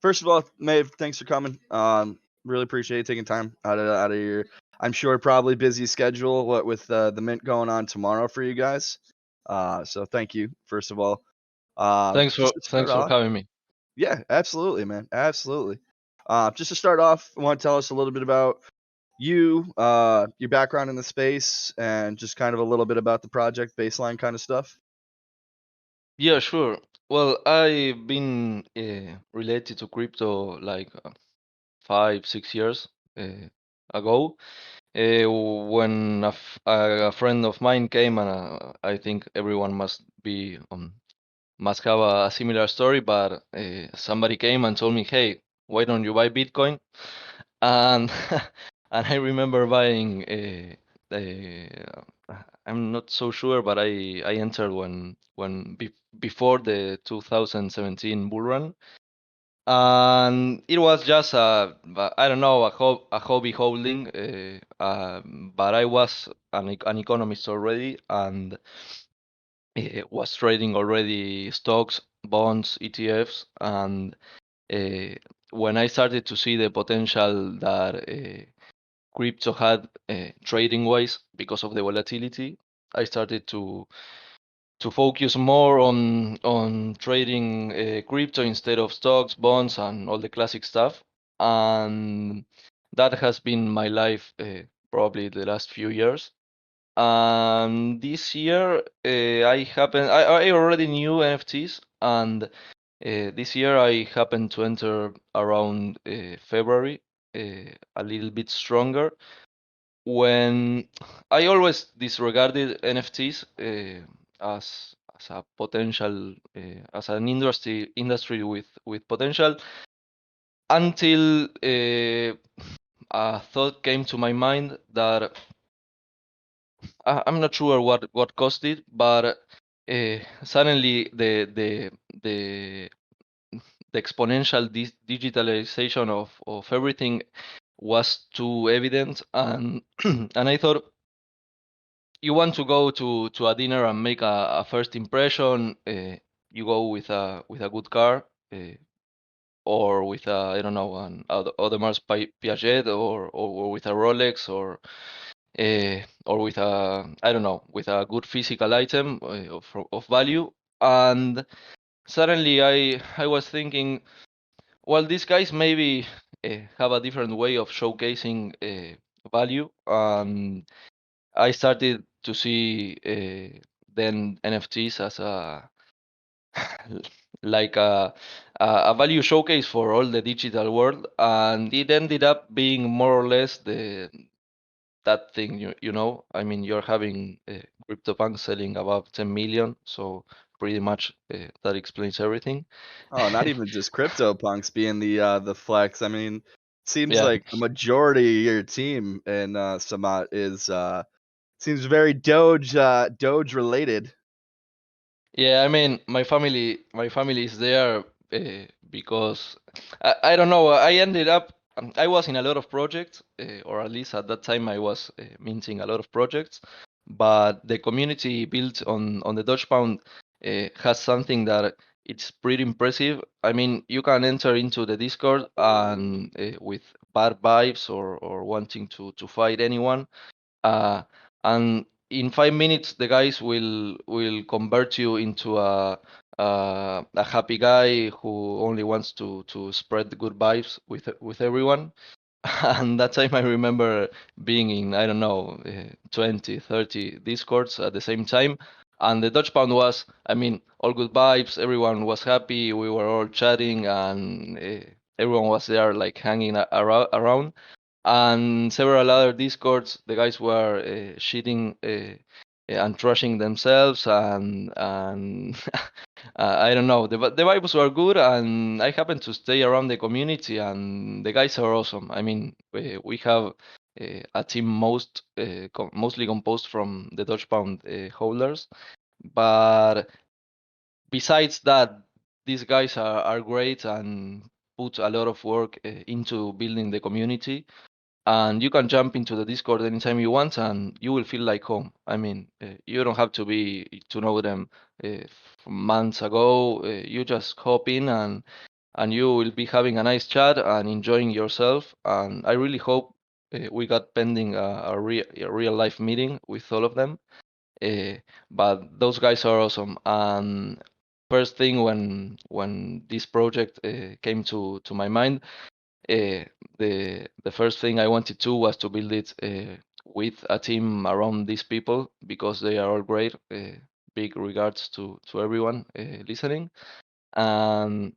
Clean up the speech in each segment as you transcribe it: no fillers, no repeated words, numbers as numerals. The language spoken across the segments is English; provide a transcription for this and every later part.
First of all, Maeve, thanks for coming. Really appreciate you taking time out of your, I'm sure, probably busy schedule. What with the mint going on tomorrow for you guys. So thank you, first of all. Just to start Thanks for off, having me. yeah, absolutely, man, absolutely. Just to start off, I want to tell us a little bit about you, your background in the space, and just kind of a little bit about the project baseline kind of stuff. Yeah, sure. Well, I've been related to crypto like 5, 6 years uh, ago. When a friend of mine came, and I think everyone must have a similar story. But somebody came and told me, "Hey, why don't you buy Bitcoin?" And and I remember buying. I'm not so sure, but I entered before the 2017 bull run, and it was just I don't know, a hobby holding. But I was an economist already, and was trading already stocks, bonds, ETFs, and uh, when I started to see the potential that crypto had trading wise because of the volatility, I started to focus more on trading crypto instead of stocks, bonds, and all the classic stuff. And that has been my life probably the last few years. This year, I already knew NFTs, and this year I happened to enter around February, a little bit stronger. When I always disregarded NFTs as a potential as an industry with potential until a thought came to my mind that I'm not sure what caused it, but suddenly the the exponential digitalization of everything was too evident, and and I thought, you want to go to a dinner and make a first impression, you go with a good car, or with a, I don't know, an Audemars Piaget, or with a Rolex, or with a, I don't know, with a good physical item of value. And suddenly I was thinking, well, these guys maybe have a different way of showcasing value. I started to see then NFTs as a like a value showcase for all the digital world, and it ended up being more or less the that thing. I mean, you're having CryptoPunk selling above 10 million, so pretty much that explains everything. Oh, not even just CryptoPunks being the flex. I mean, seems Yeah. like the majority of your team in Samot is seems very Doge related. Yeah, I mean, my family is there because I don't know. I ended up, I was in a lot of projects, or at least at that time I was minting a lot of projects. But the community built on the Dodge Pound has something that it's pretty impressive. I mean, you can enter into the Discord and with bad vibes, or wanting to fight anyone, uh, and in 5 minutes the guys will convert you into a happy guy who only wants to spread the good vibes with everyone. And that time I remember being in, I don't know, 20 30 discords at the same time, and the Dutch Pound was, I mean, all good vibes, everyone was happy, we were all chatting, and everyone was there like hanging around. And several other discords, the guys were shitting and trashing themselves, and I don't know, the vibes were good, and I happened to stay around the community, and the guys are awesome. I mean, we have a team mostly composed from the Dodge Pound holders, but besides that, these guys are great and put a lot of work into building the community. And you can jump into the Discord anytime you want, and you will feel like home. I mean, you don't have to know them months ago. You just hop in, and you will be having a nice chat and enjoying yourself. And I really hope we got pending a real life meeting with all of them. Uh, but those guys are awesome. And first thing when this project came to my mind, uh, the first thing I wanted to was to build it with a team around these people because they are all great. Big regards to everyone listening, and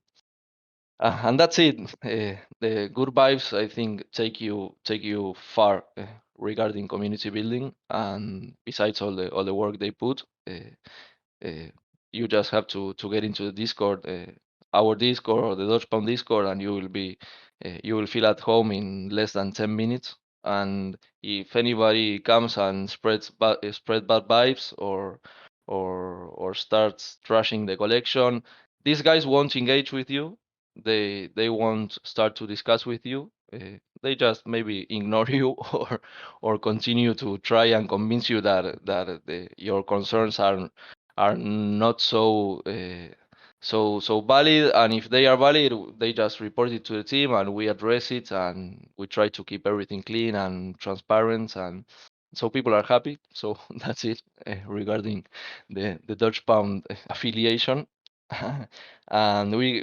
and that's it. The good vibes, I think, take you far regarding community building, and besides all the work they put. Uh, you just have to get into the Discord, our Discord or the Dodge Pound Discord, and you will feel at home in less than 10 minutes. And if anybody comes and spread bad vibes or starts trashing the collection, these guys won't engage with you. They won't start to discuss with you. They just maybe ignore you or continue to try and convince you that your concerns are not so valid, and if they are valid they just report it to the team and we address it and we try to keep everything clean and transparent, and so people are happy. So that's it regarding the Dutch Pound affiliation. And we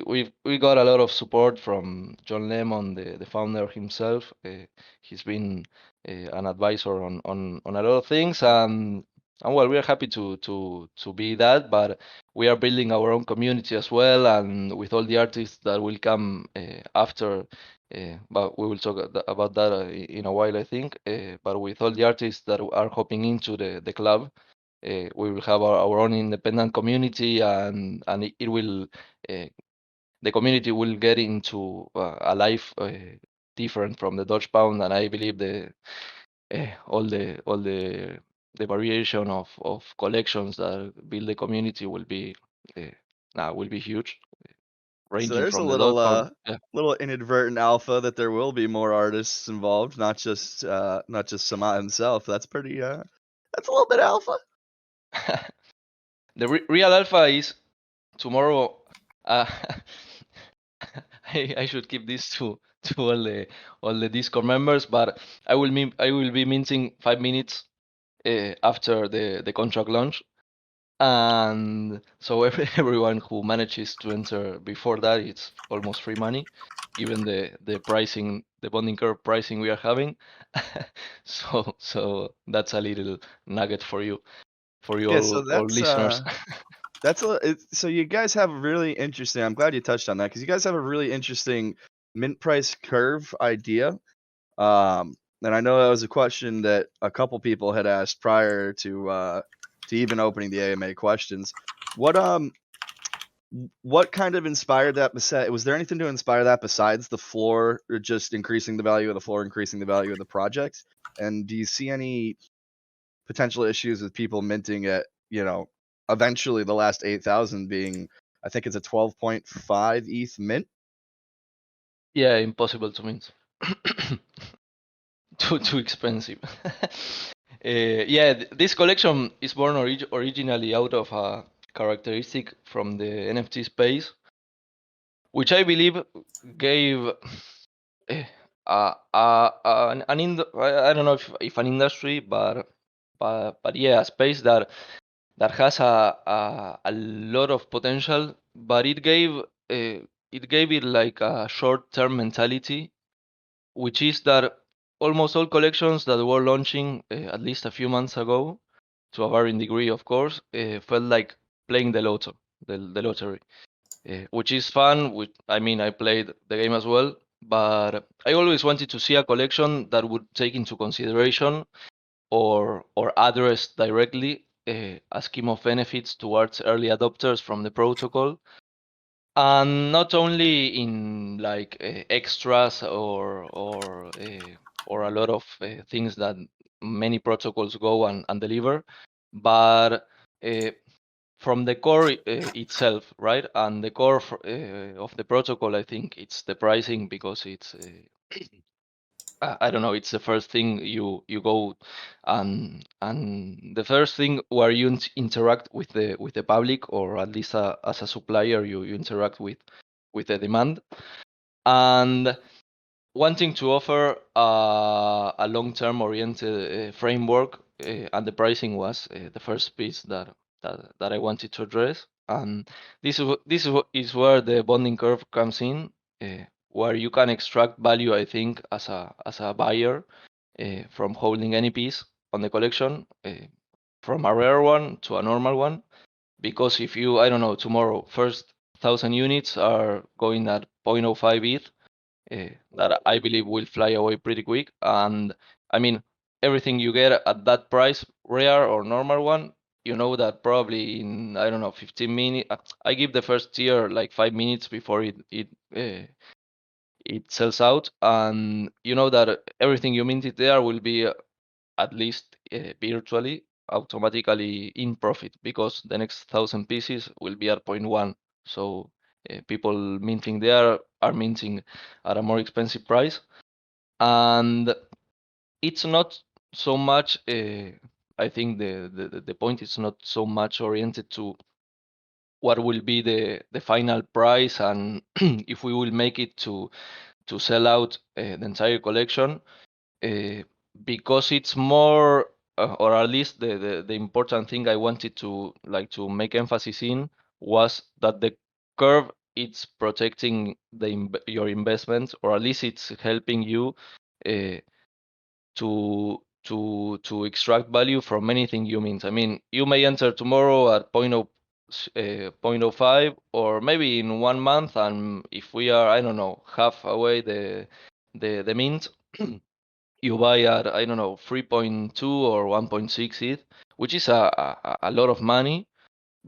got a lot of support from John Lemon, the founder himself. He's been an advisor on a lot of things, and well, we are happy to be that, but we are building our own community as well, and with all the artists that will come after. But we will talk about that in a while, I think. But with all the artists that are hopping into the club, we will have our own independent community, and it will the community will get into a life different from the Dutch Pound, and I believe all the variation of collections that build the community will be huge, So ranging there's a from the Dutch little Pound. Yeah. little inadvertent alpha that there will be more artists involved, not just Samot himself. That's pretty that's a little bit alpha. The real alpha is tomorrow. Uh, I should keep this to all the Discord members, but I will be minting 5 minutes after the contract launch, and so everyone who manages to enter before that, it's almost free money, given the pricing, the bonding curve pricing we are having. So that's a little nugget for you Yeah, so all listeners. that's so you guys have a really interesting. I'm glad you touched on that because you guys have a really interesting mint price curve idea. And I know that was a question that a couple people had asked prior to even opening the AMA questions. What what kind of inspired that? Was there anything to inspire that besides the floor, or just increasing the value of the floor, increasing the value of the project? And do you see any potential issues with people minting at, eventually the last 8,000 being, I think it's a 12.5 ETH mint? Yeah, impossible to mint. Too expensive. Yeah, this collection is born originally out of a characteristic from the NFT space, which I believe gave eh, I don't know if an industry, but yeah, a space that has a lot of potential, but it gave it like a short-term mentality, which is that almost all collections that were launching at least a few months ago, to a varying degree, of course, felt like playing the lottery, which is fun. I mean, I played the game as well, but I always wanted to see a collection that would take into consideration or address directly a scheme of benefits towards early adopters from the protocol, and not only in like extras or a lot of things that many protocols go and deliver, but uh, from the core itself, right? And the core of the protocol, I think it's the pricing, because it's I don't know, it's the first thing you go, and the first thing where you interact with the public, or at least as a supplier, you interact with the demand, and wanting to offer a long-term oriented framework, and the pricing was the first piece that I wanted to address. And this is where the bonding curve comes in, where you can extract value, I think, as a buyer, from holding any piece on the collection, from a rare one to a normal one. Because if you, I don't know, tomorrow first 1,000 units are going at 0.05 ETH, that I believe will fly away pretty quick. And I mean, everything you get at that price, rare or normal one, you know that probably in, I don't know, 15 minutes. I give the first tier like 5 minutes before it sells out, and you know that everything you minted there will be, at least virtually, automatically in profit, because the next 1,000 pieces will be at point one. So people minting there are minting at a more expensive price, and it's not so much. I think the point is not so much oriented to what will be the final price, and if we will make it to sell out the entire collection, uh, because it's more, or at least the important thing I wanted to like to make emphasis in was that the curve, it's protecting your investment, or at least it's helping you uh, to extract value from anything you mint. I mean, you may enter tomorrow at point oh 0.05, or maybe in 1 month, and if we are, I don't know, half away the mint, you buy at, I don't know, 3.2 or 1.6 ETH, which is a lot of money.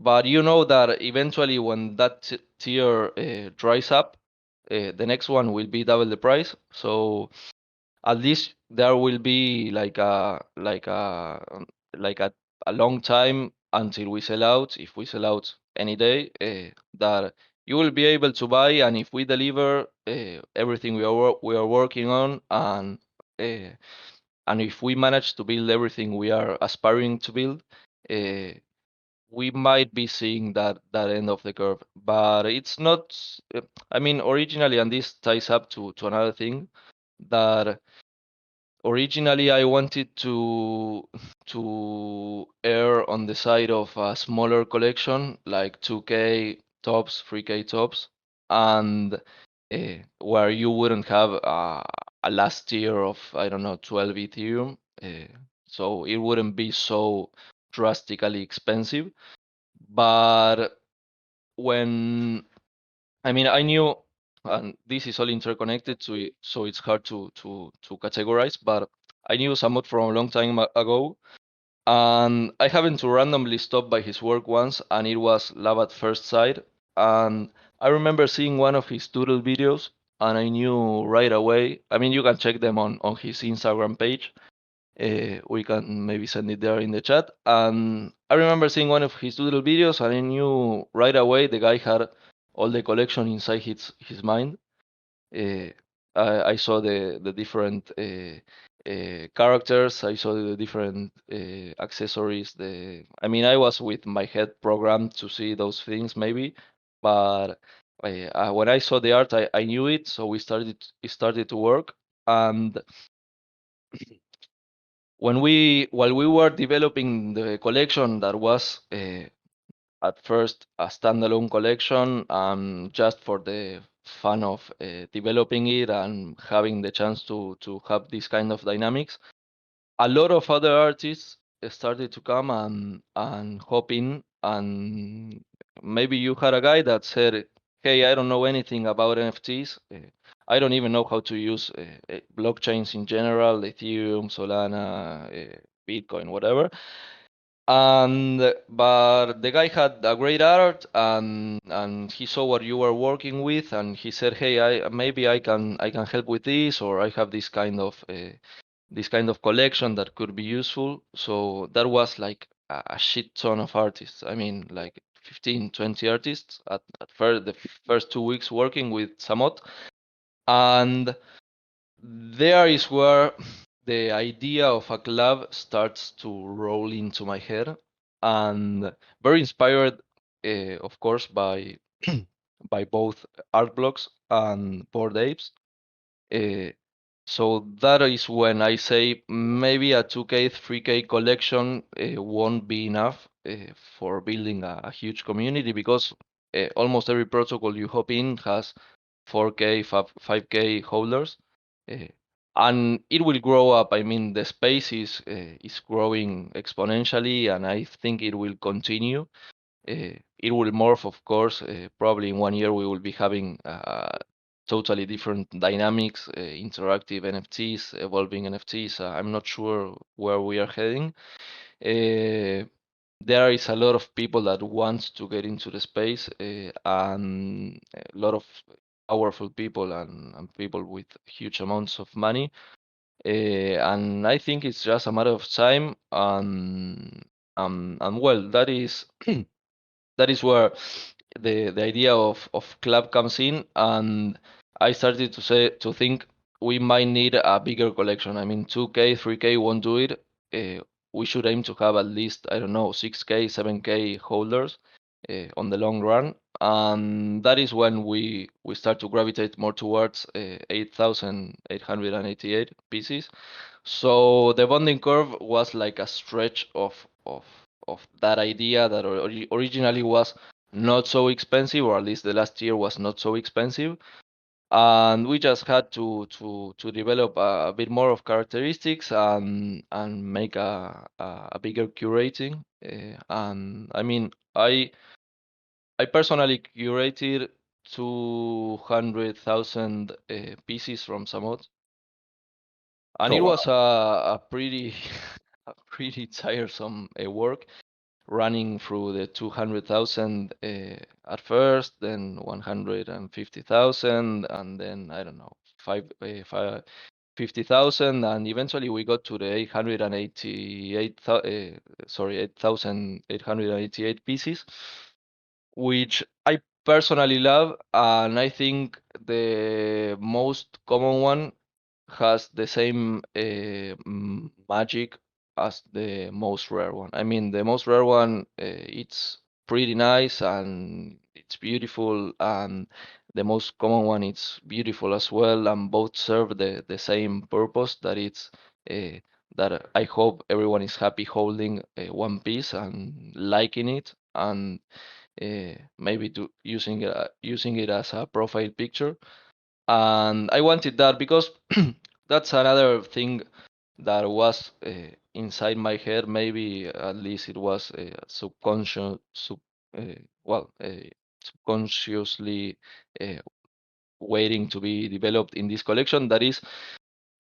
But you know that eventually, when that tier dries up, the next one will be double the price. So at least there will be like a long time until we sell out, if we sell out any day, that you will be able to buy. And if we deliver everything we are working on, uh, and if we manage to build everything we are aspiring to build, uh, we might be seeing that end of the curve. But it's not. I mean, originally, and this ties up to another thing, that originally I wanted to err on the side of a smaller collection, like 2K tops, 3K tops, and where you wouldn't have a last tier of, I don't know, 12 Ethereum, so it wouldn't be so drastically expensive. But when, I mean, I knew, and this is all interconnected, so it's hard to categorize. But I knew Samot from a long time ago, and I happened to randomly stop by his work once, and it was love at first sight. And I remember seeing one of his doodle videos, and I knew right away. I mean, you can check them on his Instagram page. We can maybe send it there in the chat. And I remember seeing one of his doodle videos, and I knew right away the guy had all the collection inside his mind. Uh, I saw the different characters. I saw the different accessories. I mean, I was with my head programmed to see those things maybe, but when I saw the art, I knew it. So it started to work. And while we were developing the collection, that was at first a standalone collection, just for the fun of developing it and having the chance to have this kind of dynamics, a lot of other artists started to come and hop in. And maybe you had a guy that said, hey, I don't know anything about NFTs. I don't even know how to use blockchains in general, Ethereum, Solana, Bitcoin, whatever. And but the guy had a great art, and he saw what you were working with, and he said, hey, I maybe I can help with this, or I have this kind of collection that could be useful. So that was like a shit ton of artists. I mean, like 15, 20 artists at first, the first 2 weeks working with Samot. And there is where the idea of a club starts to roll into my head, and very inspired, of course, by by both art blocks and board apes. Uh, so that is when I say maybe a 2K, 3K collection won't be enough for building a huge community, because almost every protocol you hop in has 4K, 5K holders, uh, and it will grow up. I mean, the space is growing exponentially, and I think it will continue. It will morph, of course. Probably in 1 year we will be having totally different dynamics, interactive NFTs, evolving NFTs. I'm not sure where we are heading. Uh, there is a lot of people that want to get into the space, and a lot of powerful people and people with huge amounts of money. And I think it's just a matter of time. And well, that is where the idea of club comes in, and I started to think we might need a bigger collection. I mean, 2K, 3K won't do it. We should aim to have at least, I don't know, 6K, 7K holders on the long run, and that is when we start to gravitate more towards 8,888 pieces. So the bonding curve was like a stretch of that idea that originally was not so expensive, or at least the last year was not so expensive, and we just had to develop a bit more of characteristics and make a bigger curating. And I mean, I personally curated 200,000 pieces from Samot, and Oh it was wow. a pretty a pretty tiresome work, running through the 200,000 at first, then 150,000, and then I don't know, 50,000, and eventually we got to the 888, sorry, 8,888 pieces, which I personally love, and I think the most common one has the same magic as the most rare one. I mean, the most rare one, it's pretty nice and it's beautiful, and the most common one, it's beautiful as well, and both serve the same purpose, that it's that I hope everyone is happy holding one piece and liking it, and maybe to using it as a profile picture. And I wanted that because that's another thing that was inside my head. Maybe at least it was uh, well, subconsciously uh, waiting to be developed in this collection. That is,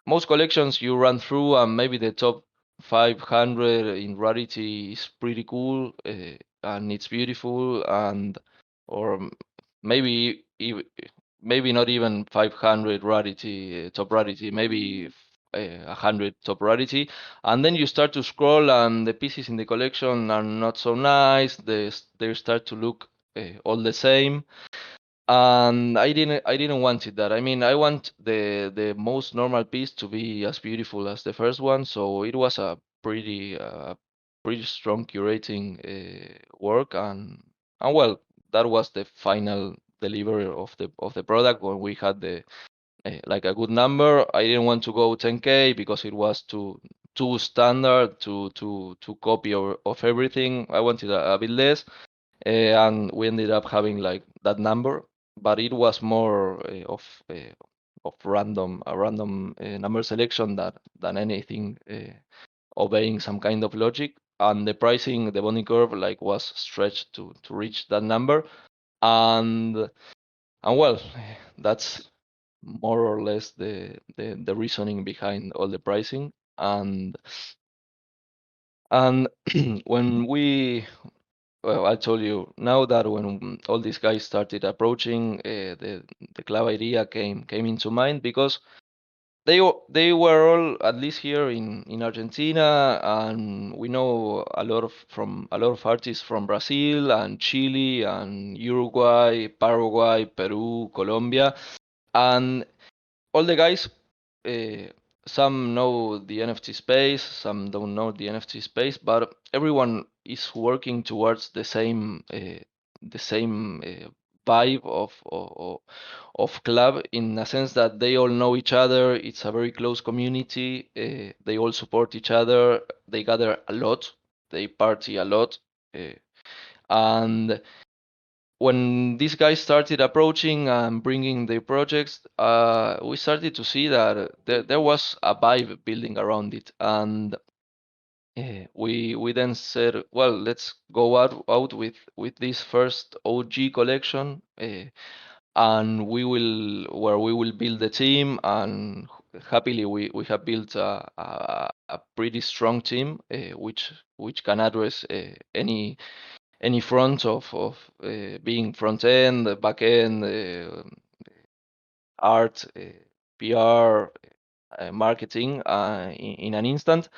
most collections you run through, and maybe the top 500 in rarity is pretty cool, and it's beautiful, and or maybe maybe not even 500 rarity, top rarity, maybe 100 top rarity, and then you start to scroll, and the pieces in the collection are not so nice. They start to look all the same, and I didn't want it that. I mean, I want the most normal piece to be as beautiful as the first one. So it was a pretty strong curating work, and well, that was the final delivery of the product when we had the like a good number. I didn't want to go 10K because it was too standard to copy of everything. I wanted a bit less, and we ended up having like that number, but it was more of random a random number selection than anything obeying some kind of logic. And the pricing, the bonding curve, like was stretched to reach that number, and well, that's more or less the reasoning behind all the pricing. And when we well, I told you now that when all these guys started approaching, the club idea came into mind, because they were all, at least here in Argentina, and we know a lot of artists from Brazil and Chile and Uruguay, Paraguay, Peru, Colombia, and all the guys, uh, some know the NFT space, some don't know the NFT space, but everyone is working towards the same vibe of club, in a sense that they all know each other. It's a very close community. They all support each other. They gather a lot. They party a lot. And when these guys started approaching and bringing their projects, we started to see that there was a vibe building around it. And we then said, well, let's go out with this first OG collection, and we will build the team. And happily, we have built a pretty strong team, which can address any front of being front end, back end, art, PR, marketing, in an instant.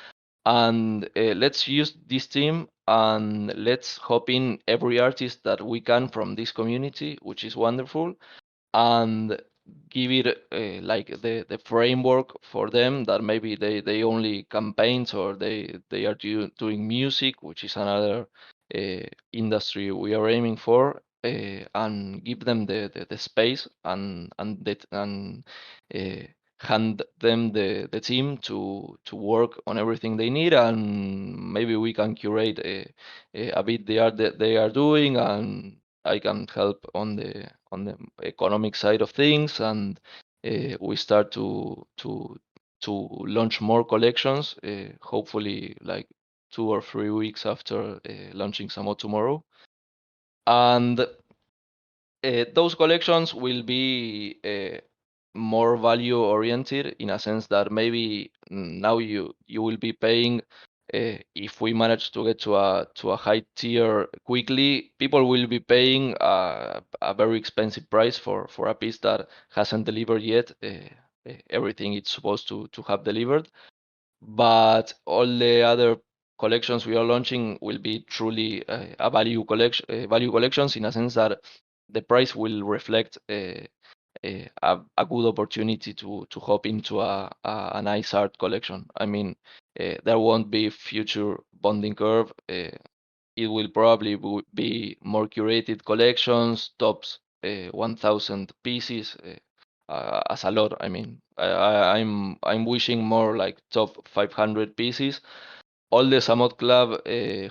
And let's use this team, and let's hop in every artist that we can from this community, which is wonderful, and give it like the framework for them, that maybe they only can paint, or they are doing music, which is another industry we are aiming for, and give them the space, and uh, hand them the team to work on everything they need. And maybe we can curate a bit the art that they are doing, and I can help on the economic side of things. And we start to launch more collections, hopefully like 2 or 3 weeks after launching Samot tomorrow. And those collections will be more value oriented, in a sense that maybe now you will be paying, if we manage to get to a high tier quickly, people will be paying a very expensive price for a piece that hasn't delivered yet everything it's supposed to have delivered. But all the other collections we are launching will be truly a value collections, in a sense that the price will reflect a good opportunity to hop into a nice art collection. I mean, there won't be future bonding curve. It will probably be more curated collections, tops 1,000 pieces. As a lot. I mean, I'm wishing more like top 500 pieces. All the Samot Club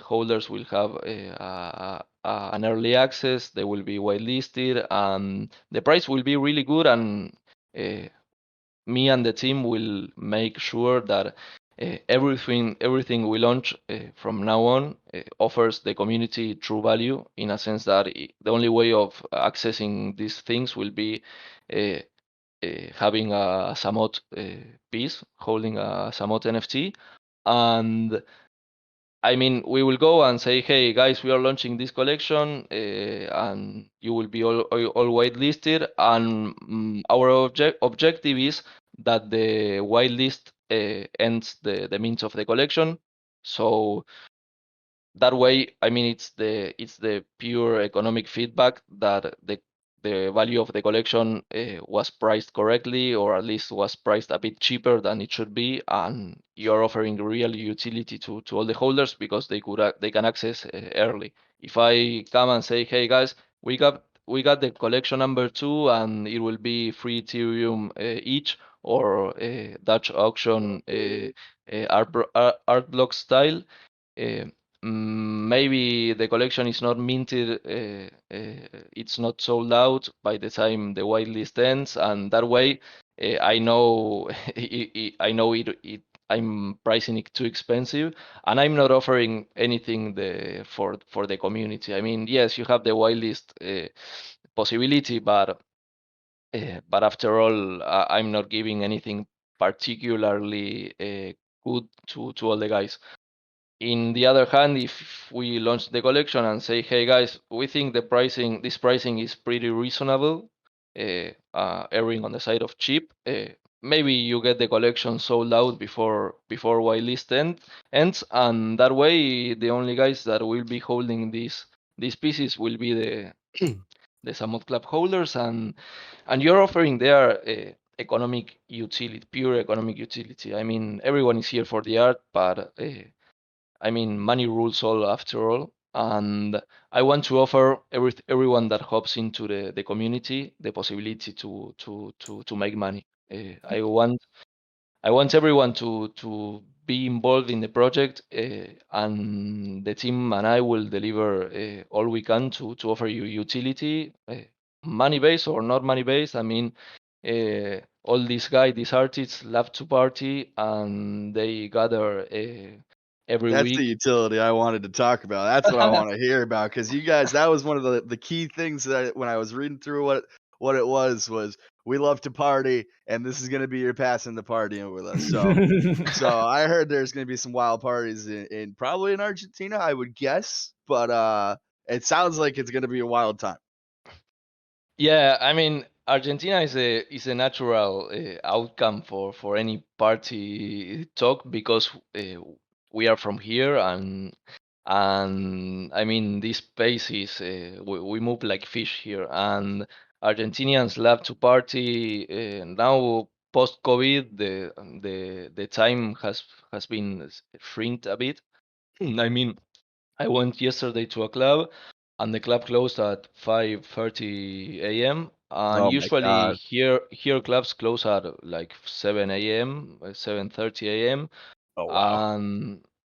holders will have an early access. They will be whitelisted, and the price will be really good. And uh, me and the team will make sure that everything we launch from now on offers the community true value, in a sense that the only way of accessing these things will be uh, having a Samot piece, holding a Samot NFT. And I mean, we will go and say, hey guys, we are launching this collection, and you will be all whitelisted. And our objective is that the whitelist ends the mint of the collection. So that way, I mean, it's the pure economic feedback that the value of the collection was priced correctly, or at least was priced a bit cheaper than it should be, and you're offering real utility to all the holders, because they can access early. If I come and say, hey guys, we got the collection number 2, and it will be free Ethereum each, or Dutch auction art block style. uh, Maybe the collection is not minted, it's not sold out by the time the whitelist ends, and that way I know I know I'm pricing it too expensive, and I'm not offering anything for the community. I mean, yes, you have the whitelist possibility, but after all, I'm not giving anything particularly good to all the guys. In the other hand, if we launch the collection and say, "Hey guys, we think this pricing is pretty reasonable," erring on the side of cheap, maybe you get the collection sold out before whitelist ends, and that way the only guys that will be holding these pieces will be the the Samot Club holders, and you're offering their economic utility, pure economic utility. I mean, everyone is here for the art, but I mean, money rules all after all. and I want to offer everyone that hops into the community the possibility to make money. I want everyone to be involved in the project, and the team and I will deliver all we can to offer you utility, money based or not money based. I mean, all these guys, these artists, love to party, and they gather every That's the week. utility I wanted to talk about. That's what I want to hear about because you guys, that was one of the key things that when I was reading through what it was we love to party, and this is gonna be your passing the partying with us. So I heard there's gonna be some wild parties in probably in Argentina, I would guess, but it sounds like it's gonna be a wild time. Yeah, I mean, Argentina is a natural outcome for any party talk because we are from here, and I mean this space is we move like fish here, and Argentinians love to party. Now post COVID, the time has been shrinked a bit. I mean, I went yesterday to a club, and the club closed at 5:30 a.m. And Oh my usually god. here clubs close at like 7 a.m., 7:30 a.m. Oh wow.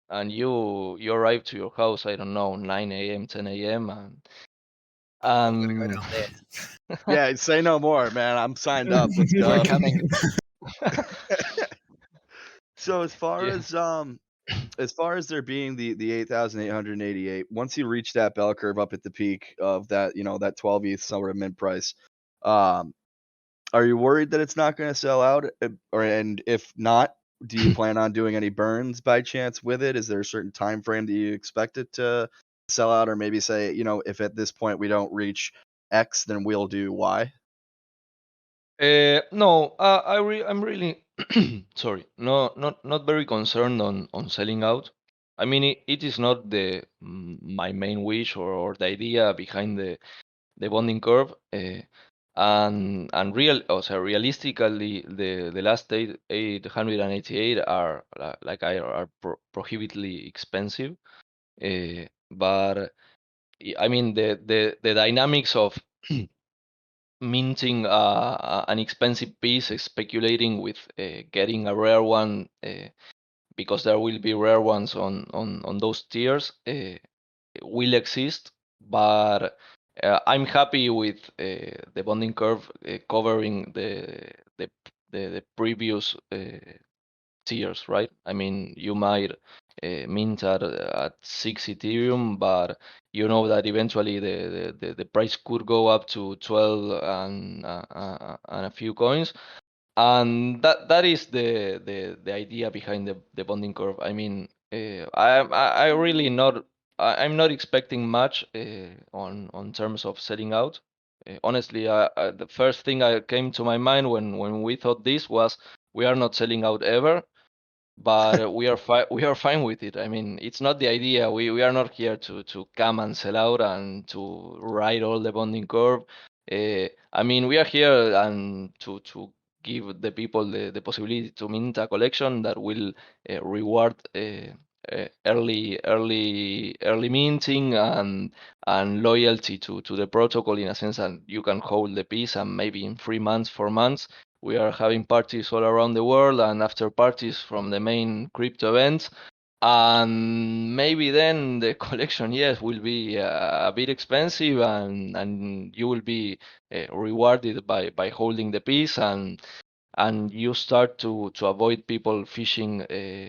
And you arrive to your house, I don't know, 9 a.m., 10 a.m. I'm gonna go and down there. Yeah, say no more, man. I'm signed up. Let's we're go. coming. So Yeah. as far as there being the 8,888, once you reach that bell curve up at the peak of that, that 12 ETH sort of mint price, um, are you worried that it's not going to sell out? And if not, do you plan on doing any burns by chance with it? Is there a certain time frame that you expect it to sell out, or maybe say, if at this point we don't reach X, then we'll do Y? No, I'm really sorry. No, not very concerned on selling out. I mean, it is not my main wish or the idea behind the bonding curve. Also realistically, the last 888 are like are prohibitively expensive. But I mean, the dynamics of minting an expensive piece, speculating with getting a rare one, because there will be rare ones on those tiers, will exist. But I'm happy with the bonding curve covering the previous tiers, right? I mean, you might mint at 6 Ethereum, but you know that eventually the price could go up to 12 and a few coins. And that is the idea behind the bonding curve. I mean, I really not I'm not expecting much on terms of selling out. Honestly, the first thing I came to my mind when we thought this was we are not selling out ever, but we are fine with it. I mean, it's not the idea. We are not here to come and sell out and to ride all the bonding curve. I mean, we are here and to give the people the possibility to mint a collection that will reward early minting and loyalty to the protocol, in a sense that you can hold the piece, and maybe in 3 months, 4 months, we are having parties all around the world and after parties from the main crypto events. And maybe then the collection, yes, will be a bit expensive, and you will be rewarded by holding the piece, and you start to avoid people fishing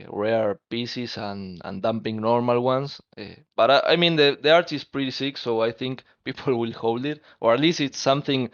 rare pieces and dumping normal ones. But I mean, the art is pretty sick, so I think people will hold it, or at least it's something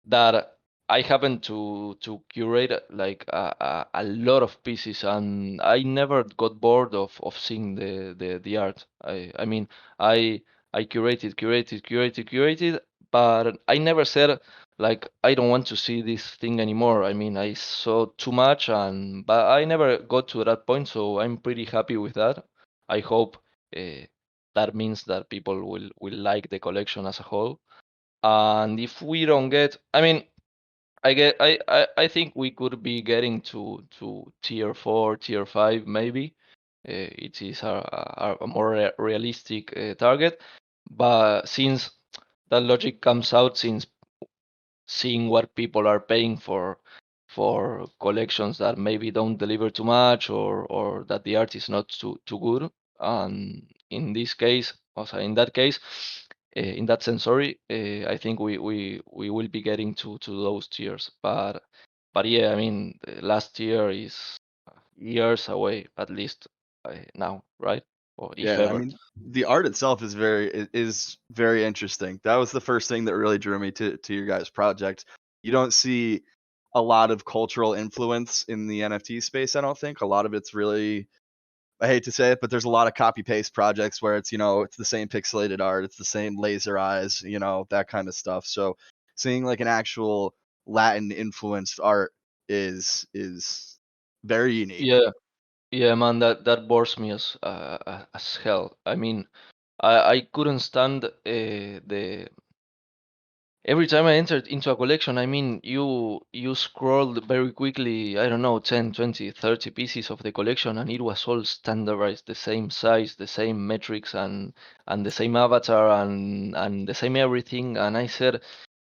that I happen to curate like a lot of pieces, and I never got bored of seeing the art. I mean, I I curated, but I never said like I don't want to see this thing anymore. I mean, I saw too much, and but I never got to that point, so I'm pretty happy with that. I hope uh, that means that people will like the collection as a whole. And if we don't get, I mean, I think we could be getting to tier 4, tier 5 maybe. it is a more realistic target. But since that logic comes out, since seeing what people are paying for collections that maybe don't deliver too much, or that the art is not too good. And in this case, also in that case, in that sense, sorry, I think we will be getting to those tiers. But yeah, I mean, last year is years away at least now, right? Or if Yeah, I ever. mean, the art itself is very interesting. That was the first thing that really drew me to your guys' project. You don't see a lot of cultural influence in the NFT space, I don't think. A lot of it's really, I hate to say it, but there's a lot of copy paste projects where it's, it's the same pixelated art, it's the same laser eyes, that kind of stuff. So seeing like an actual Latin influenced art is very unique. Yeah, yeah, man, that bores me as hell. I mean, I couldn't stand the every time I entered into a collection. I mean, you scrolled very quickly, I don't know, 10, 20, 30 pieces of the collection, and it was all standardized, the same size, the same metrics, and the same avatar, and the same everything. And I said,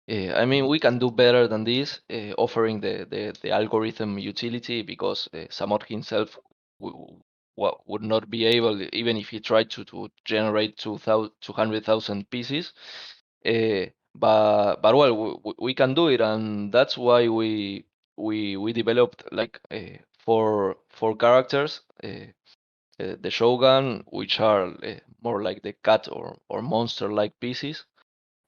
I mean, we can do better than this, offering the algorithm utility, because Samot himself would not be able, even if he tried to generate 200,000 pieces. But well, we can do it, and that's why we developed like four characters. The Shogun, which are more like the cat or monster-like pieces,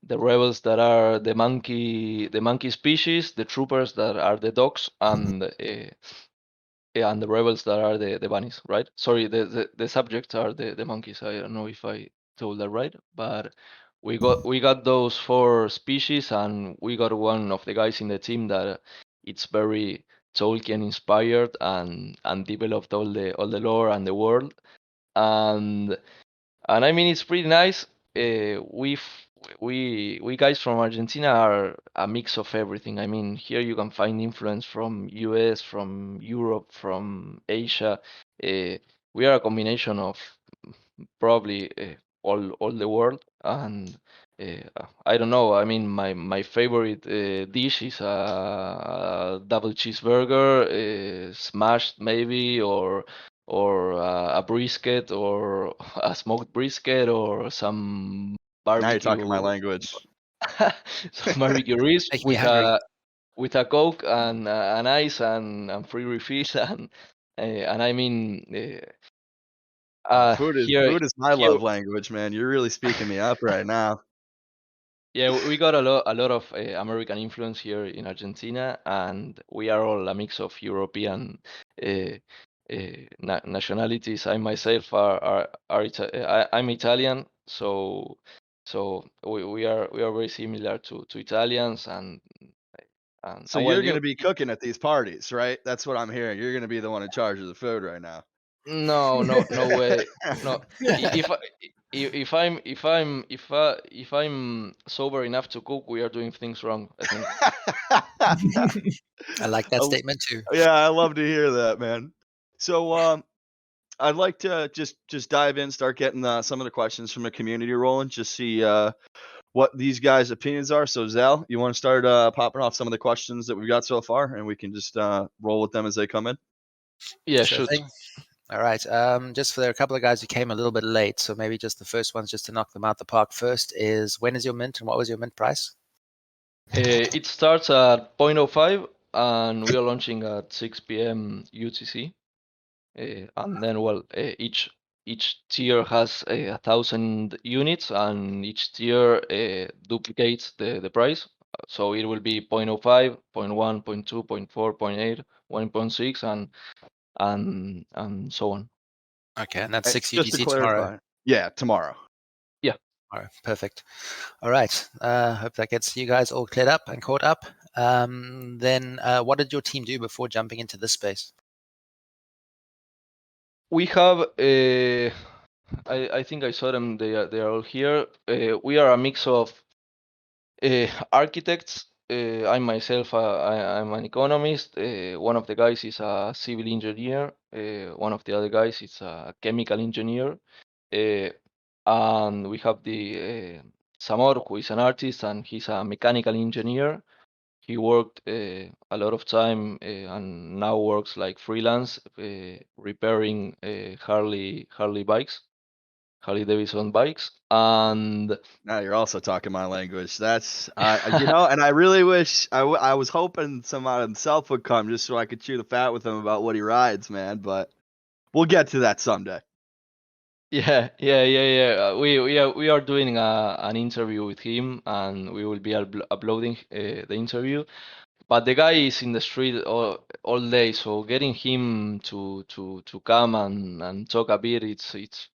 the rebels that are the monkey species, the troopers that are the dogs, and the rebels that are the bunnies, right? Sorry, the subjects are the monkeys. I don't know if I told that right, but we got those four species, and we got one of the guys in the team that it's very Tolkien inspired, and developed all the lore and the world. And I mean, it's pretty nice. We guys from Argentina are a mix of everything. I mean, here you can find influence from US, from Europe, from Asia. Uh, we are a combination of probably all the world. And I don't know. I mean, my favorite dish is a double cheeseburger, smashed maybe, or a brisket, or a smoked brisket, or some Now you're talking my barbecue language. some barbecue ribs Making me with hungry. a coke, and an ice, and free refills. And I mean, Food is here food is my here love language, man. You're really speaking me up right now. yeah, we got a lot of American influence here in Argentina, and we are all a mix of European uh, nationalities. I myself I'm Italian, so we are very similar to Italians. So And well, you're gonna be cooking at these parties, right? That's what I'm hearing. You're gonna be the one in charge of the food right now. no, no way. No. If I, if I'm sober enough to cook, we are doing things wrong, I think. I like that Oh, statement too. yeah, I love to hear that, man. So, I'd like to just dive in, start getting some of the questions from the community rolling, just see what these guys' opinions are. So, Zell, you want to start popping off some of the questions that we've got so far, and we can just roll with them as they come in. Yeah, Sure shoot. thing. All right. Just for there are a couple of guys who came a little bit late, so maybe just the first ones, just to knock them out the park. First is, when is your mint, and what was your mint price? It starts at 0.05, and we are launching at 6 p.m. UTC. And then, well, each tier has 1,000 units, and each tier duplicates the price. So it will be 0.05, 0.1, 0.2, 0.4, 0.8, 1.6, and so on. Okay, and that's 6 Just to UTC tomorrow. clarify, yeah, tomorrow. Yeah. All right, perfect. All right. Hope that gets you guys all cleared up and caught up. Then, what did your team do before jumping into this space? We have, I think I saw them. They are all here. We are a mix of architects, I myself, I'm an economist. One of the guys is a civil engineer. One of the other guys is a chemical engineer. Uh, and we have the Samor, who is an artist, and he's a mechanical engineer. He worked a lot of time and now works like freelance, repairing Harley bikes, Harley Davidson bikes, and Now you're also talking my language. That's and I really wish I was hoping someone himself would come just so I could chew the fat with him about what he rides, man. But we'll get to that someday. yeah. We are doing an interview with him, and we will be uploading the interview. But the guy is in the street all day, so getting him to come and talk a bit, it's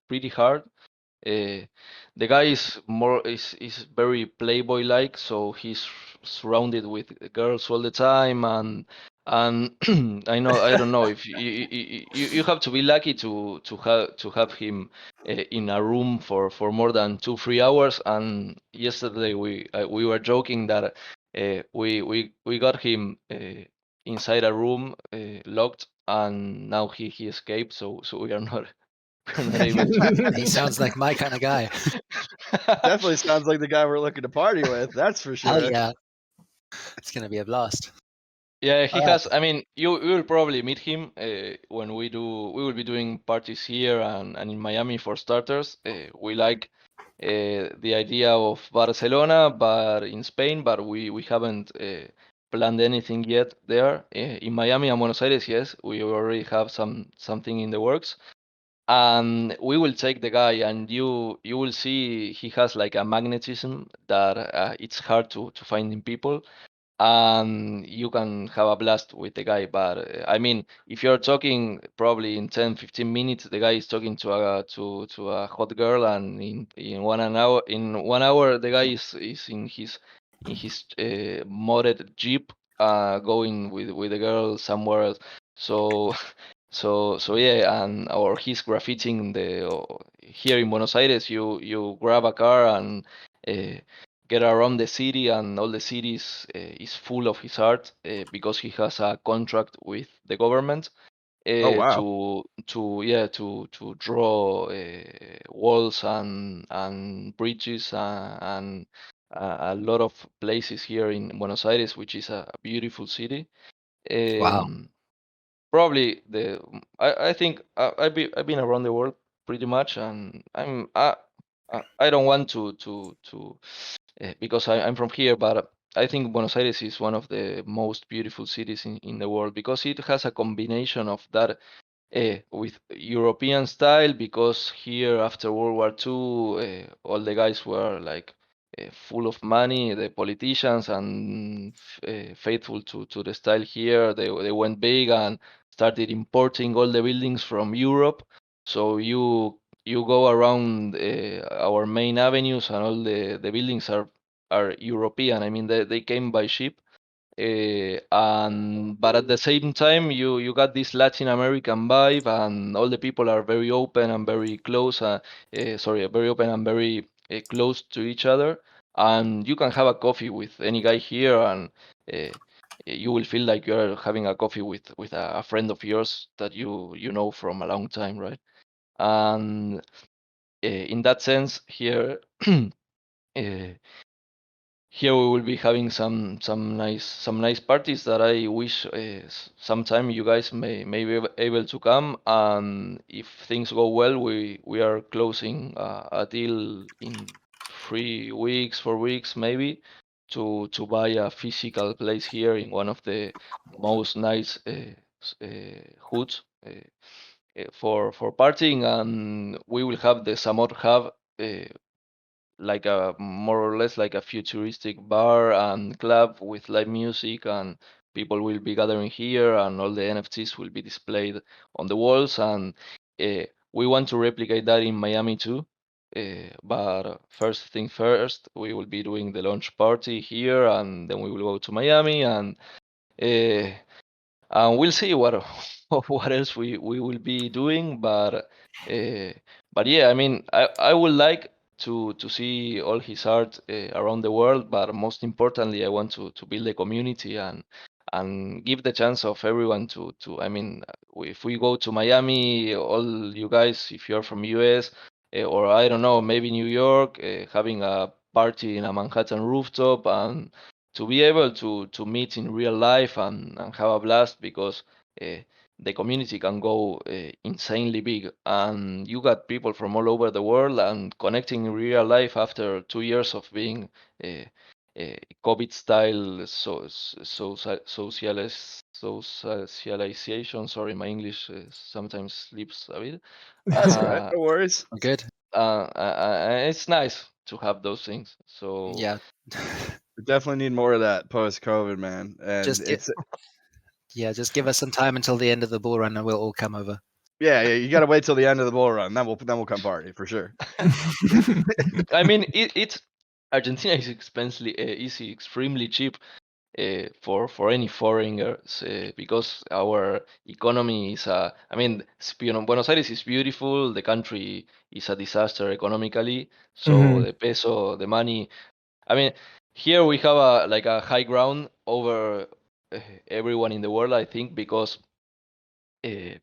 pretty hard. Uh, the guy is very playboy like, so he's surrounded with girls all the time, and I don't know if you have to be lucky to have him in a room for more than 2 3 hours. And yesterday we were joking that we got him inside a room locked, and now he escaped, so we are not we're not able to. He sounds like my kind of guy. Definitely sounds like the guy we're looking to party with. That's for Hell sure. yeah. It's going to be a blast. Yeah, he All right. has. I mean, you will probably meet him when we do. We will be doing parties here and in Miami for starters. We like the idea of Barcelona, but in Spain, but we haven't planned anything yet there. In Miami and Buenos Aires, yes, we already have something in the works, and we will take the guy, and you will see he has like a magnetism that it's hard to find in people, and you can have a blast with the guy. But I mean, if you're talking probably in 10 15 minutes, the guy is talking to a hot girl, and in 1 hour the guy is in his modded jeep going with the girl somewhere else. So so yeah, and or he's graffitiing here in Buenos Aires. You grab a car and uh, get around the city, and all the city is full of his art because he has a contract with the government Oh wow. to draw walls and bridges and a lot of places here in Buenos Aires, which is a beautiful city. Wow. Um, Probably I think I've been around the world pretty much, and I don't want to because I'm from here, but I think Buenos Aires is one of the most beautiful cities in the world because it has a combination of that with European style, because here after World War II, all the guys were like full of money, the politicians, and faithful to the style here. They went big and started importing all the buildings from Europe. So you go around our main avenues, and all the buildings are European. I mean, they came by ship, and but at the same time you got this Latin American vibe, and all the people are very open and very close. Very open and very close to each other, and you can have a coffee with any guy here, and uh, you will feel like you're having a coffee with a friend of yours that you know from a long time, right? And in that sense, here. uh, Here we will be having some nice parties that I wish sometime you guys may be able to come. And if things go well, we are closing a deal in 3 weeks, 4 weeks maybe, to buy a physical place here in one of the most nice hoods for partying, and we will have the Samot Hub. Like a more or less like a futuristic bar and club with live music, and people will be gathering here, and all the NFTs will be displayed on the walls. And we want to replicate that in Miami too. But first thing first, we will be doing the launch party here, and then we will go to Miami, uh, and we'll see what what else we will be doing. But yeah, I mean, I would like to see all his art around the world, but most importantly, I want to build a community and give the chance of everyone to. I mean, if we go to Miami, all you guys, if you're from US, or I don't know, maybe New York, having a party in a Manhattan rooftop, and to be able to meet in real life and have a blast, because uh, the community can go insanely big, and you got people from all over the world and connecting in real life after 2 years of being uh, COVID style socialization. Sorry, my English sometimes slips a bit. That's all right. Uh, No worries. Good. it's nice to have those things. So Yeah. We definitely need more of that post COVID, man. And Just get, it's just give us some time until the end of the bull run, and we'll all come over. yeah, you got to wait till the end of the bull run. Then we'll come party for sure. I mean, it's Argentina is extremely cheap for any foreigners, because our economy is I mean, Buenos Aires is beautiful. The country is a disaster economically. So the peso, the money. I mean, here we have a high ground over everyone in the world, I think, because uh,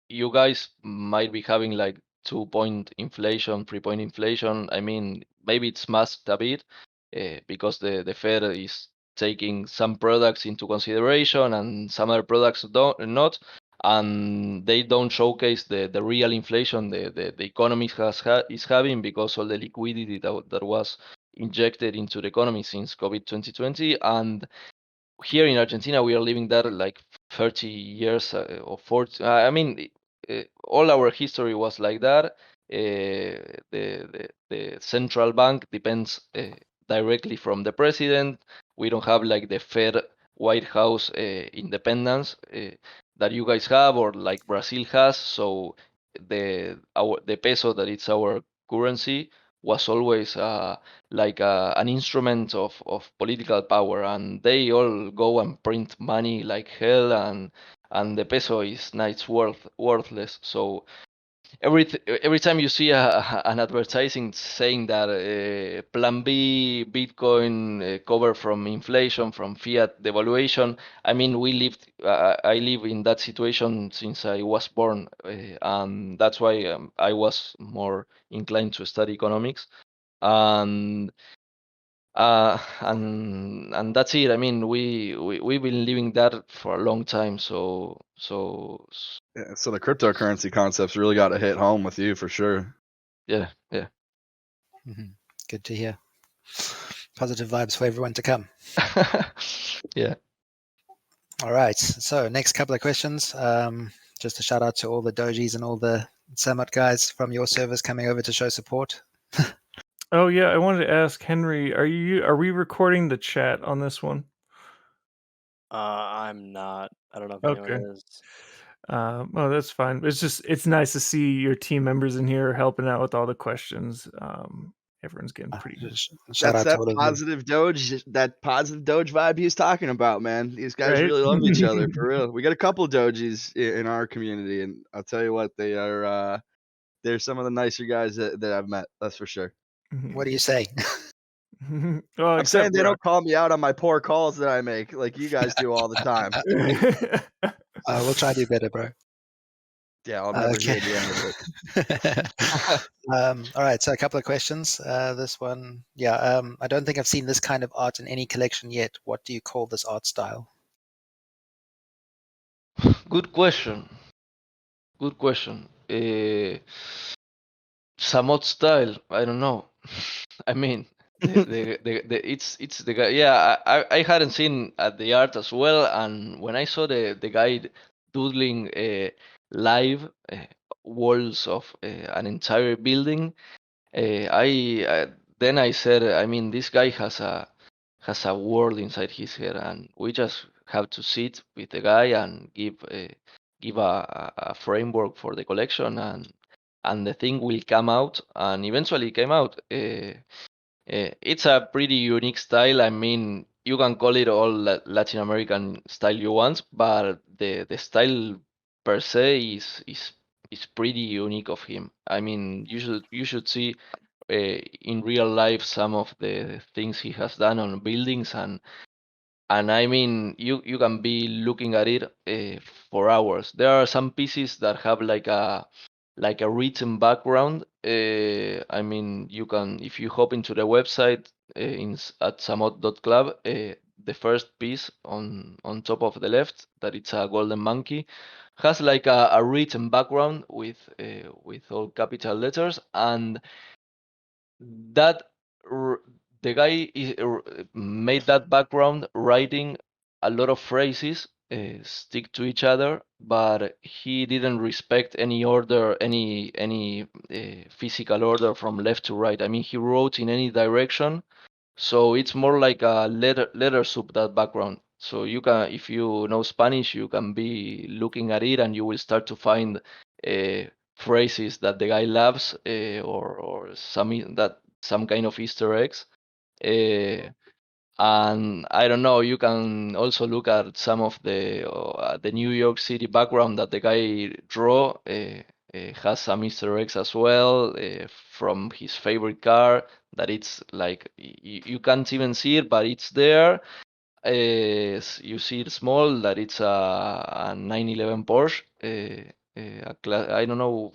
you guys might be having like 2 point inflation, 3 point inflation. I mean, maybe it's masked a bit because the Fed is taking some products into consideration and some other products don't not, and they don't showcase the real inflation the economy is having, because all the liquidity that was injected into the economy since COVID 2020. And here in Argentina, we are living that like 30 years or 40. I mean, all our history was like that. The central bank depends directly from the president. We don't have like the Fed White House independence that you guys have, or like Brazil has. So the peso, that it's our currency, was always like an instrument of political power, and they all go and print money like hell, and the peso is now it's worthless. So every time you see an advertising saying that Plan B, Bitcoin cover from inflation, from fiat devaluation, I mean, I live in that situation since I was born, and that's why I was more inclined to study economics. And and that's it. I mean, we've been living that for a long time. Yeah, so the cryptocurrency concepts really got to hit home with you for sure. Yeah. Good to hear. Positive vibes for everyone to come. Yeah. All right. So next couple of questions. Just a shout out to all the dojis and all the Samot guys from your service coming over to show support. Oh yeah, I wanted to ask Henry, are we recording the chat on this one? I'm not. I don't know if Okay. anyone is. Oh, that's fine. It's nice to see your team members in here helping out with all the questions. Everyone's getting pretty. Shout That's out to that all of you. positive Doge vibe he was talking about, man. These guys Right? really love each other for real. We got a couple Dojis in our community, and I'll tell you what, they're some of the nicer guys that I've met. That's for sure. What do you say? Well, I'm saying except they Brock. don't call me out on my poor calls that I make like you guys do all the time. We'll try to do better, bro. Yeah, I'll never Okay. hear the end of it. All right, so a couple of questions. This one, I don't think I've seen this kind of art in any collection yet. What do you call this art style? Good question. Good question. Samot style. I don't know. I mean, it's the guy. Yeah, I hadn't seen the art as well, and when I saw the guy doodling live walls of an entire building, then I said, I mean, this guy has a world inside his head, and we just have to sit with the guy and give a framework for the collection, and the thing will come out, and eventually it came out. It's a pretty unique style. I mean, you can call it all Latin American style you want, but the style per se is pretty unique of him. I mean, you should see in real life some of the things he has done on buildings, and I mean you can be looking at it for hours. There are some pieces that have like a written background. I mean you can, if you hop into the website at samot.club, the first piece on top of the left, that it's a golden monkey, has like a written background with all capital letters, and that the guy made that background writing a lot of phrases stick to each other, but he didn't respect any order, any physical order from left to right. I mean, he wrote in any direction, so it's more like a letter soup, that background. So you can, if you know Spanish, you can be looking at it and you will start to find uh, phrases that the guy loves, or some kind of Easter eggs. Uh, and I don't know, you can also look at some of the New York City background that the guy draw. Has some Easter eggs as well, from his favorite car, that it's like you can't even see it, but it's there. You see it small, that it's a 911 Porsche. I don't know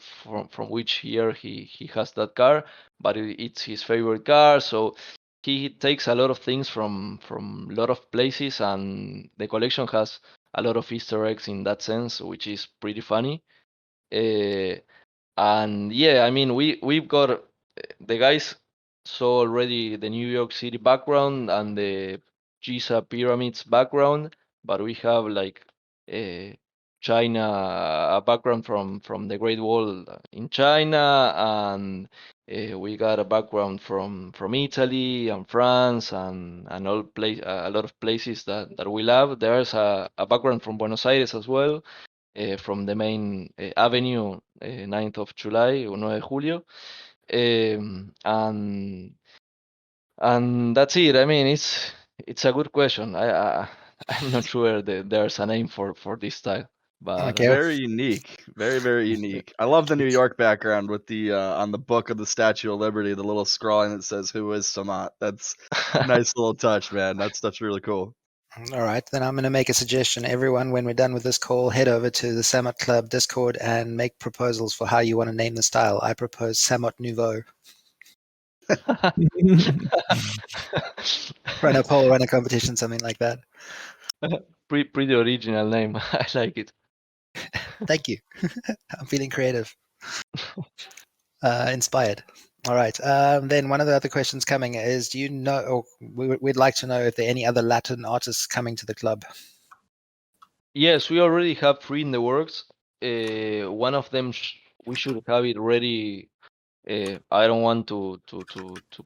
from which year he has that car, but it's his favorite car. So he takes a lot of things from a lot of places, and the collection has a lot of Easter eggs in that sense, which is pretty funny. Uh, and yeah, I mean, we've got the guys saw already the New York City background and the Giza pyramids background, but we have like a China, a background from the Great Wall in China, and we got a background from Italy and France, and all place a lot of places that we love. There's a background from Buenos Aires as well, from the main avenue, 9th of July, or 9 de Julio. And that's it. I mean, it's a good question. I'm not sure that there's a name for this style, but Okay. Very unique. Very, very unique. I love the New York background with the on the book of the Statue of Liberty, the little scrawling that says "Who is Samot." That's nice little touch, man. That's really cool. All right, then I'm going to make a suggestion. Everyone, when we're done with this call, head over to the Samot Club Discord and make proposals for how you want to name the style. I propose Samot Nouveau. Run a poll, run a competition, something like that. pretty original name. I like it. Thank you. I'm feeling creative, inspired. All right. Then one of the other questions coming is, do you know, or we'd like to know if there are any other Latin artists coming to the club? Yes, we already have 3 in the works. One of them we should have it ready. I don't want to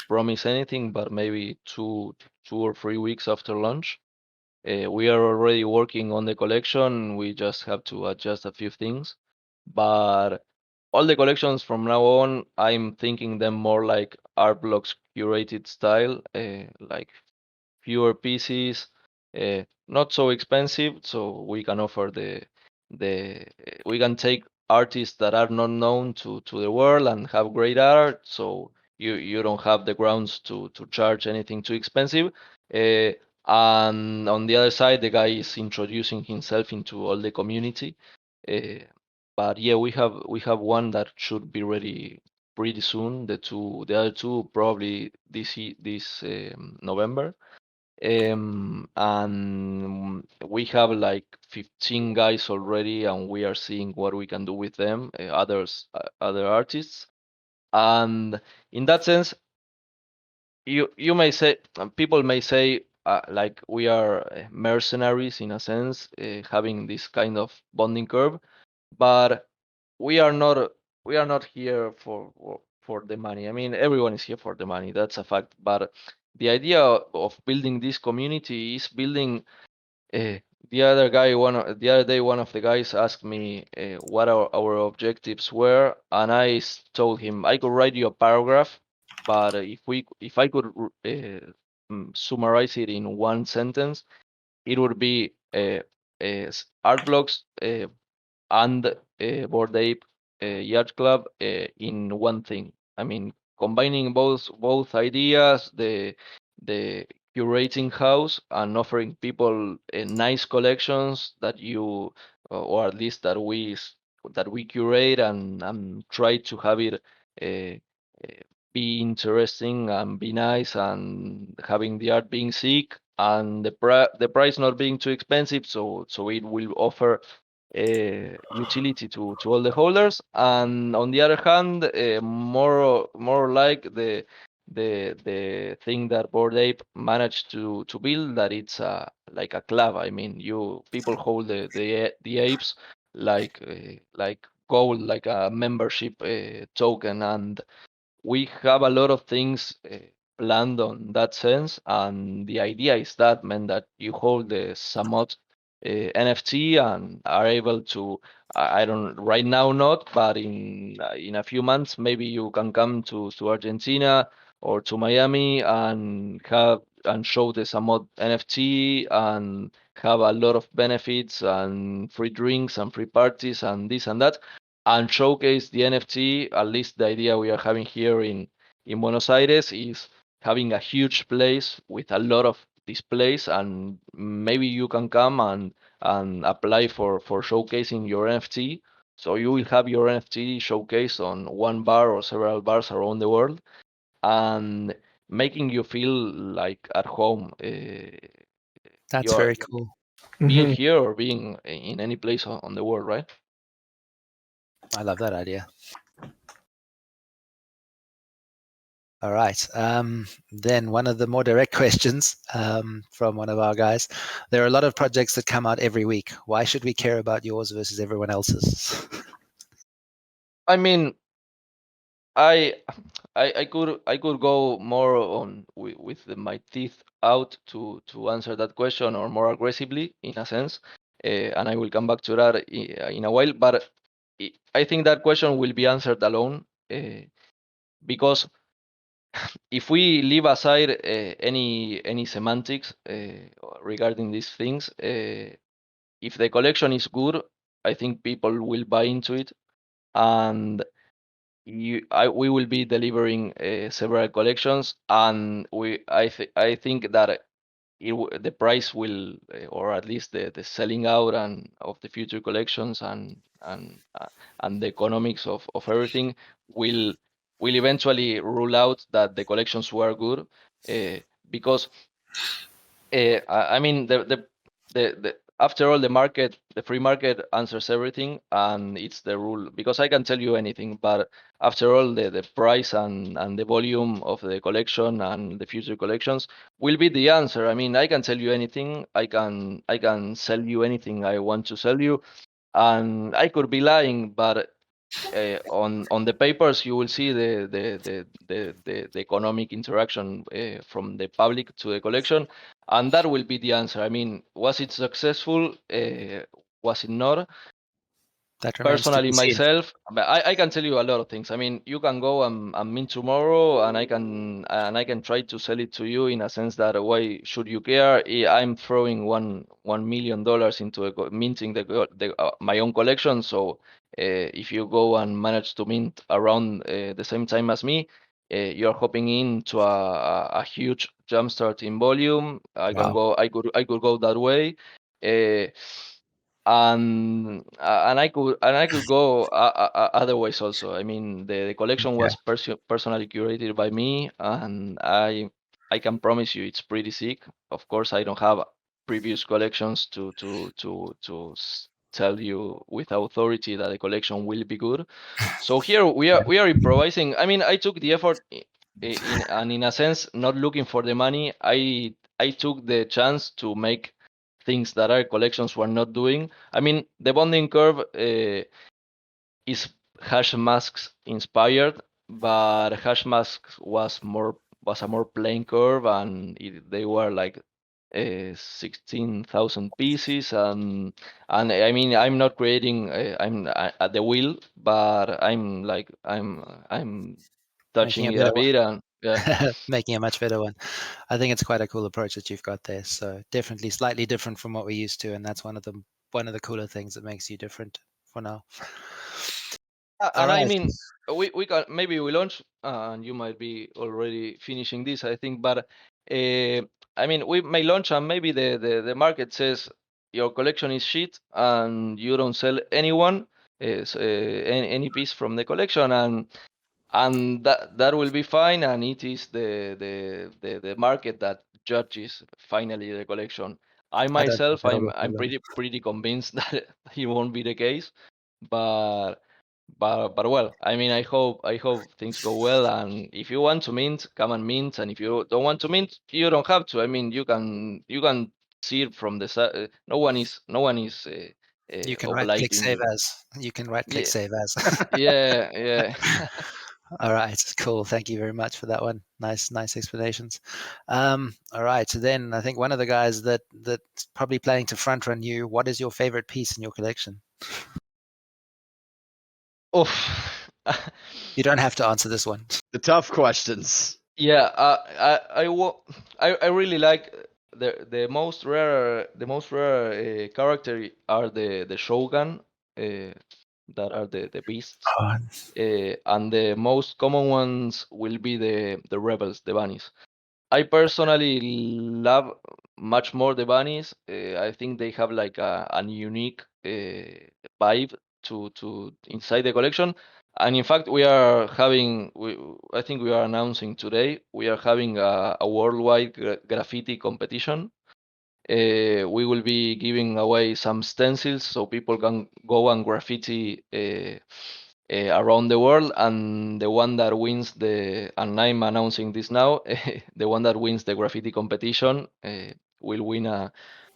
promise anything, but maybe 2 or 3 weeks after launch. We are already working on the collection. We just have to adjust a few things. But all the collections from now on, I'm thinking them more like art blocks curated style, like fewer pieces, not so expensive, so we can offer the we can take artists that are not known to the world and have great art, so you don't have the grounds to charge anything too expensive. And on the other side, the guy is introducing himself into all the community. Uh, but yeah, we have one that should be ready pretty soon. The other two probably this November. And we have like 15 guys already, and we are seeing what we can do with them, other artists. And in that sense, you may say, people may say, like we are mercenaries in a sense, having this kind of bonding curve, but we are not we are not here for the money. I mean, everyone is here for the money, that's a fact, but the idea of building this community is building. The other day, one of the guys asked me what our objectives were, and told him I could write you a paragraph, but if I could summarize it in one sentence, it would be art blocks and Bored Ape Yacht Club in one thing. I mean, combining both ideas, the curating house and offering people nice collections that you or at least that we curate and try to have it be interesting and be nice and having the art being sick and the price not being too expensive, so it will offer utility to all the holders. And on the other hand, more like the thing that Bored Ape managed to build, that it's like a club. I mean, you people hold the apes like gold, like a membership token, and we have a lot of things planned on that sense. And the idea is that, man, that you hold the Samot NFT and are able to, I don't right now not, but in a few months maybe you can come to Argentina or to Miami and have and show the Samot NFT and have a lot of benefits and free drinks and free parties and this and that, and showcase the NFT. At least the idea we are having here in Buenos Aires is having a huge place with a lot of displays, and maybe you can come and apply for showcasing your NFT. So you will have your NFT showcased on one bar or several bars around the world, and making you feel like at home. That's You're very cool. being Mhm. here or being in any place on the world, right? I love that idea. All right. Then one of the more direct questions from one of our guys. There are a lot of projects that come out every week. Why should we care about yours versus everyone else's? I mean, I I could go more on with my teeth out to answer that question, or more aggressively in a sense, and I will come back to that in a while. But I think that question will be answered alone, because if we leave aside any semantics regarding these things, if the collection is good, I think people will buy into it, and we will be delivering several collections, and I think that the price will, or at least the selling out and of the future collections and the economics of everything will eventually rule out that the collections were good, because I mean, the after all, the free market answers everything, and it's the rule. Because I can tell you anything, but after all, the price and the volume of the collection and the future collections will be the answer. I mean, I can tell you anything. I can sell you anything I want to sell you, and I could be lying, but on the papers you will see the economic interaction from the public to the collection, and that will be the answer. I mean, was it successful? Was it not? That remains to Personally, be seen. myself, but I can tell you a lot of things. I mean, you can go and mint tomorrow, and I can try to sell it to you in a sense that why should you care? I'm throwing $1 million into minting my own collection. So if you go and manage to mint around the same time as me, you're hopping into a huge jumpstart in volume. Wow. I could go that way. Uh, and I could go other ways also. I mean, the collection Okay. was personally curated by me, and I can promise you it's pretty sick. Of course, I don't have previous collections to tell you with authority that the collection will be good. So here we are improvising. I mean, I took the effort in a sense, not looking for the money. I took the chance to make things that our collections were not doing. I mean, the bonding curve is hash masks inspired, but hash masks was a more plain curve, and they were like 16,000 pieces, and I mean, I'm not creating I'm at the wheel, but I'm Making touching a it a better bit, and yeah. one. Making a much better one. I think it's quite a cool approach that you've got there. So definitely slightly different from what we're used to, and that's one of the cooler things that makes you different for now. All And I right. mean, we can maybe we launch, and you might be already finishing this, I think. But I mean, we may launch, and maybe the market says your collection is shit, and you don't sell anyone any piece from the collection, and that will be fine, and it is the market that judges finally the collection. I I don't think myself, that'll be a I'm problem. pretty convinced that it won't be the case, but but well, I mean, I hope things go well, and if you want to mint, come and mint, and if you don't want to mint, you don't have to. I mean, you can see it from the side. No one is You can right click obliging save you. as. You can right click Yeah, save as. yeah. All right, cool. Thank you very much for that one. Nice explanations. All right, so then I think one of the guys that's probably planning to front run you. What is your favorite piece in your collection? Oof. You don't have to answer this one. The tough questions. Yeah, I really like the most rare character are the Shogun, that are the beasts, Oh, and the most common ones will be the rebels, the bunnies. I personally love much more the bunnies. I think they have like a unique vibe to inside the collection. And in fact, I think we are announcing today, we are having a worldwide graffiti competition. We will be giving away some stencils so people can go and graffiti around the world, and the one that wins and I'm announcing this now, the one that wins the graffiti competition will win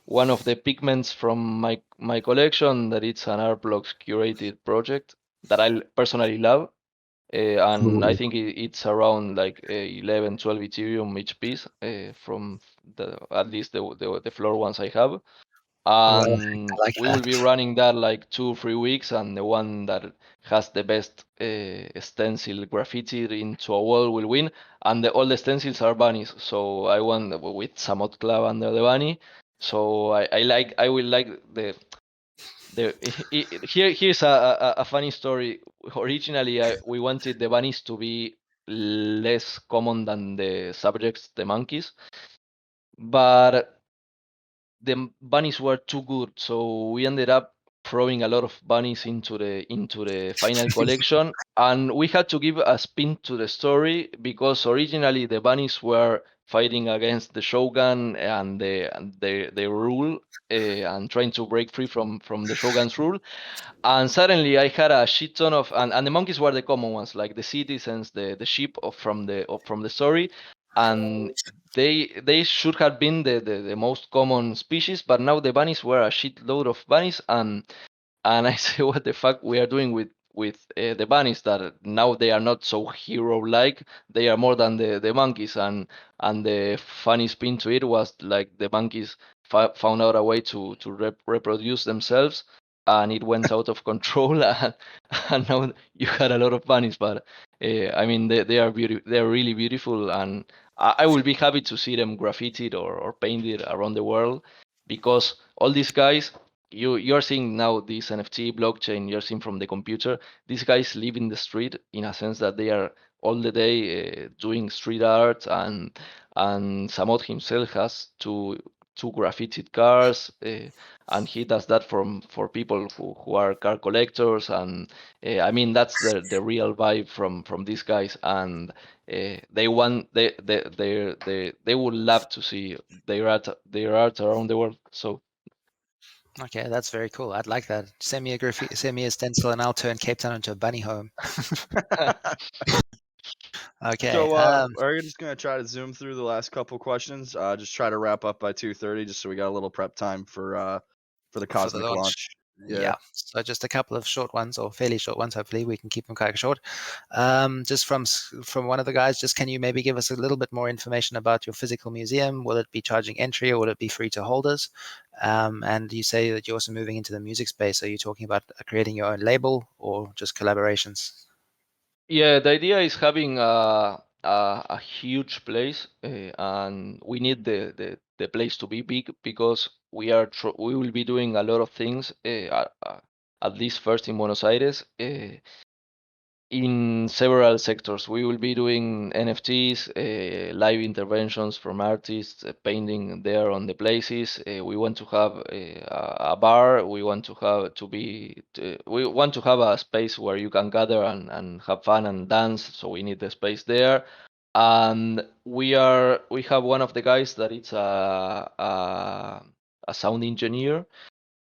one of the pigments from my collection, that it's an art blocks curated project that I personally love. And I cool. think it's around like 11, 12 Ethereum each piece from at least the floor ones I have. Well, And I like we will be that. running that like 2 or 3 weeks, and the one that has the best stencil graffiti into a wall will win. And all the stencils are bunnies, so I won with Samot Club under the bunny. So I will like the here's a funny story. Originally, we wanted the bunnies to be less common than the subjects, the monkeys, but the bunnies were too good, so we ended up throwing a lot of bunnies into the final collection, and we had to give a spin to the story because originally the bunnies were fighting against the shogun and the rule, and trying to break free from the shogun's rule. And suddenly I had a shit ton of, and the monkeys were the common ones, like the citizens, the sheep from the story, and they should have been the most common species, but now the bunnies were a shitload of bunnies, and I say, what the fuck we are doing with the bunnies, that now they are not so hero-like. They are more than the monkeys, and the funny spin to it was like the monkeys found out a way to reproduce themselves, and it went out of control, and now you had a lot of bunnies. But I mean, they are they are really beautiful, and I will be happy to see them graffitied or painted around the world, because all these guys you're seeing now this NFT blockchain, you're seeing from the computer. These guys live in the street in a sense that they are all the day doing street art, and Samot himself has two graffitied cars, and he does that for people who are car collectors, and I mean that's the real vibe from these guys, and they want they would love to see their art around the world. So Okay, that's very cool. I'd like that. Send me a stencil, and I'll turn Cape Town into a bunny home. Okay. So are you just gonna try to zoom through the last couple questions? Just try to wrap up by 2:30, just so we got a little prep time for the For the cosmic launch. launch. Yeah. So just a couple of short ones, or fairly short ones. Hopefully, we can keep them quite short. Just from one of the guys, just can you maybe give us a little bit more information about your physical museum? Will it be charging entry, or will it be free to holders? And you say that you're also moving into the music space. Are you talking about creating your own label, or just collaborations? yeah, the idea is having a huge place, and we need the place to be big, because we will be doing a lot of things, at least first in Buenos Aires. in several sectors. We will be doing NFTs, live interventions from artists, painting there on the places. We want to have a bar. We want to have we want to have a space where you can gather and have fun and dance. So we need the space there. And we have one of the guys that it's a sound engineer,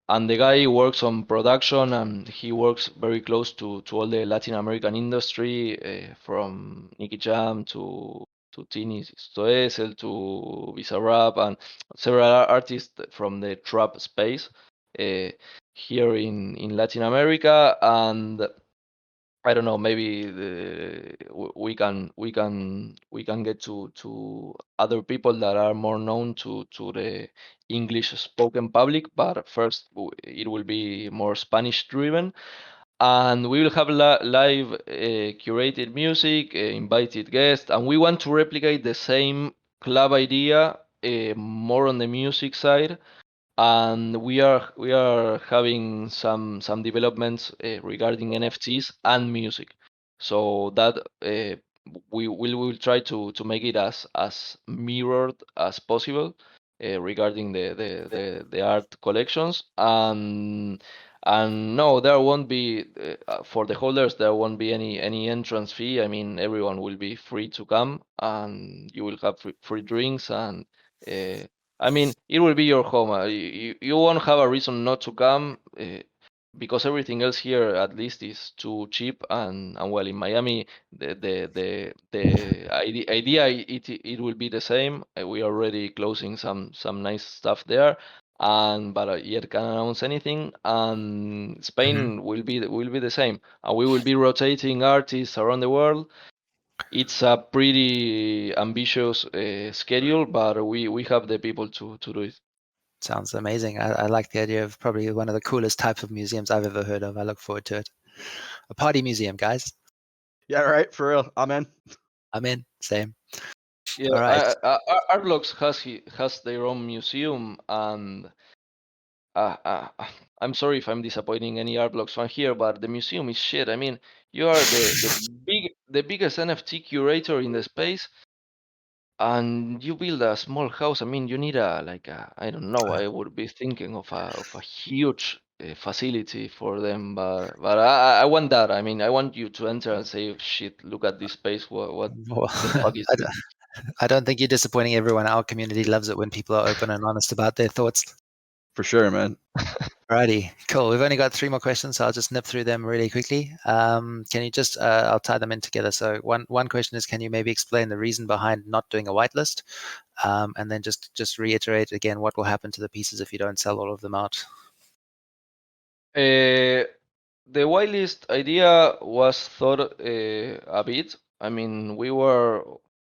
and the guy works on production, and he works very close to all the Latin American industry, from Nicky Jam to Tini Stoessel to Bizarrap and several artists from the trap space uh, here in Latin America. And I don't know, maybe we can get to other people that are more known to the English spoken public, but first it will be more Spanish driven, and we will have live curated music, invited guests, and we want to replicate the same club idea, more on the music side. And we are having some developments regarding NFTs and music, so that we will try to make it as mirrored as possible, regarding the art collections. And no, there won't be, for the holders, there won't be any entrance fee. I mean, everyone will be free to come, and you will have free drinks. And uh, I mean, it will be your home. You won't have a reason not to come, because everything else here, at least, is too cheap. And well, in Miami, the idea, it will be the same. We are already closing some nice stuff there, and but yet can't announce anything. And Spain will be the same, and we will be rotating artists around the world. It's a pretty ambitious schedule, but we have the people to do it. Sounds amazing. I like the idea of probably one of the coolest types of museums I've ever heard of. I look forward to it. A party museum, guys. Yeah, right. For real. I'm in. I'm in. Same. Yeah, All right. Artblocks has their own museum, and uh, uh, I'm sorry if I'm disappointing any Artblocks fan here, but the museum is shit. I mean, you are the biggest NFT curator in the space, and you build a small house. I mean, you need I don't know. I would be thinking of a huge facility for them, but I want that. I mean, I want you to enter and say, "Shit, look at this space. What Well, the fuck is this?" I don't think you're disappointing everyone. Our community loves it when people are open and honest about their thoughts. For sure, man. Alrighty, cool. We've only got 3 more questions, so I'll just nip through them really quickly. Can you just, I'll tie them in together. So one question is, can you maybe explain the reason behind not doing a whitelist? And then just reiterate again what will happen to the pieces if you don't sell all of them out. The whitelist idea was thought a bit. I mean, we were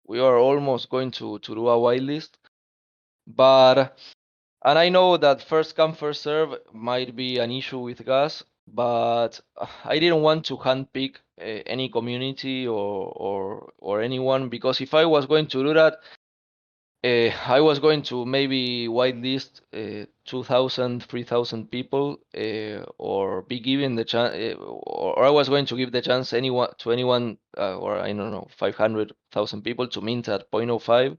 almost going to do a whitelist, but and I know that first come first serve might be an issue with gas, but I didn't want to handpick any community or anyone, because if I was going to do that, I was going to maybe whitelist 2,000, 3,000 people, or be given the chance, or I was going to give the chance anyone, or I don't know, 500,000 people to mint at 0.05,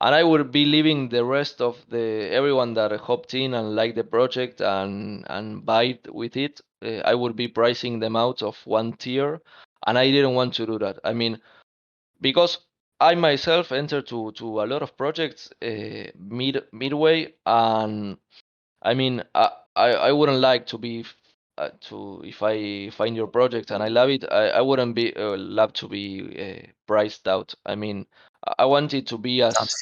and I would be leaving the rest of the everyone that hopped in and liked the project and vibe with it. I would be pricing them out of one tier, and I didn't want to do that. I mean, because I myself entered to a lot of projects midway, and I mean, I wouldn't like to be to if I find your project and I love it, I wouldn't be love to be priced out. I mean, I want it to be Sounds as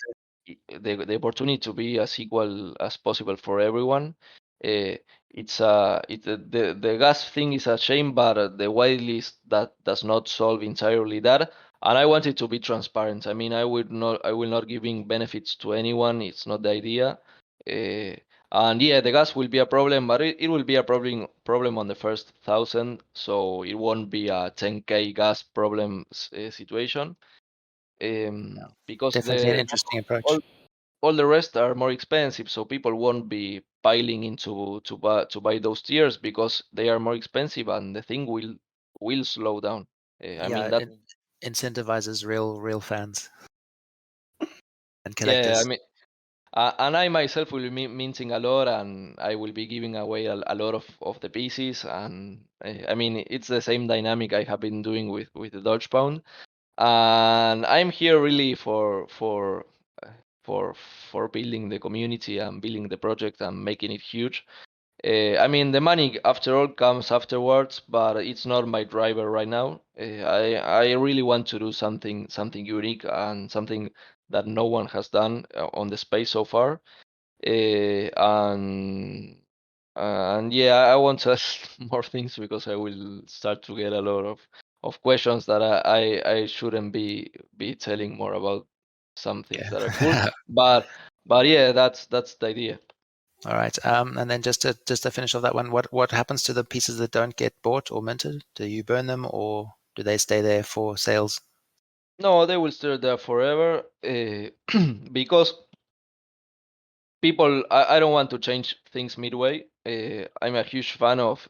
the opportunity to be as equal as possible for everyone. Uh, the gas thing is a shame, but the whitelist that does not solve entirely that. And I want it to be transparent. I mean, I will not giving benefits to anyone. It's not the idea. Uh, and yeah, the gas will be a problem, but it will be a problem on the first 1,000, so it won't be a 10K gas problem situation. Because definitely an the interesting approach. all all the rest are more expensive, so people won't be piling into to buy those tiers because they are more expensive, and the thing will will slow down. I mean Yeah, that. it incentivizes real fans and Yeah, I collectors. mean, and I myself will be minting a lot, and I will be giving away a lot of the pieces. And I mean, it's the same dynamic I have been doing with the Dodge Pound. And I'm here really uh, for for building the community and building the project and making it huge. I mean, the money after all comes afterwards, but it's not my driver right now. I really want to do something unique and something that no one has done on the space so far. And yeah, I want to ask more things because I will start to get a lot of questions that I shouldn't be telling more about some things that are cool. Yeah. But yeah, that's the idea. All right. And then just to finish off that one, what happens to the pieces that don't get bought or minted? Do you burn them or do they stay there for sales? No, they will stay there forever because people, I don't want to change things midway. I'm a huge fan of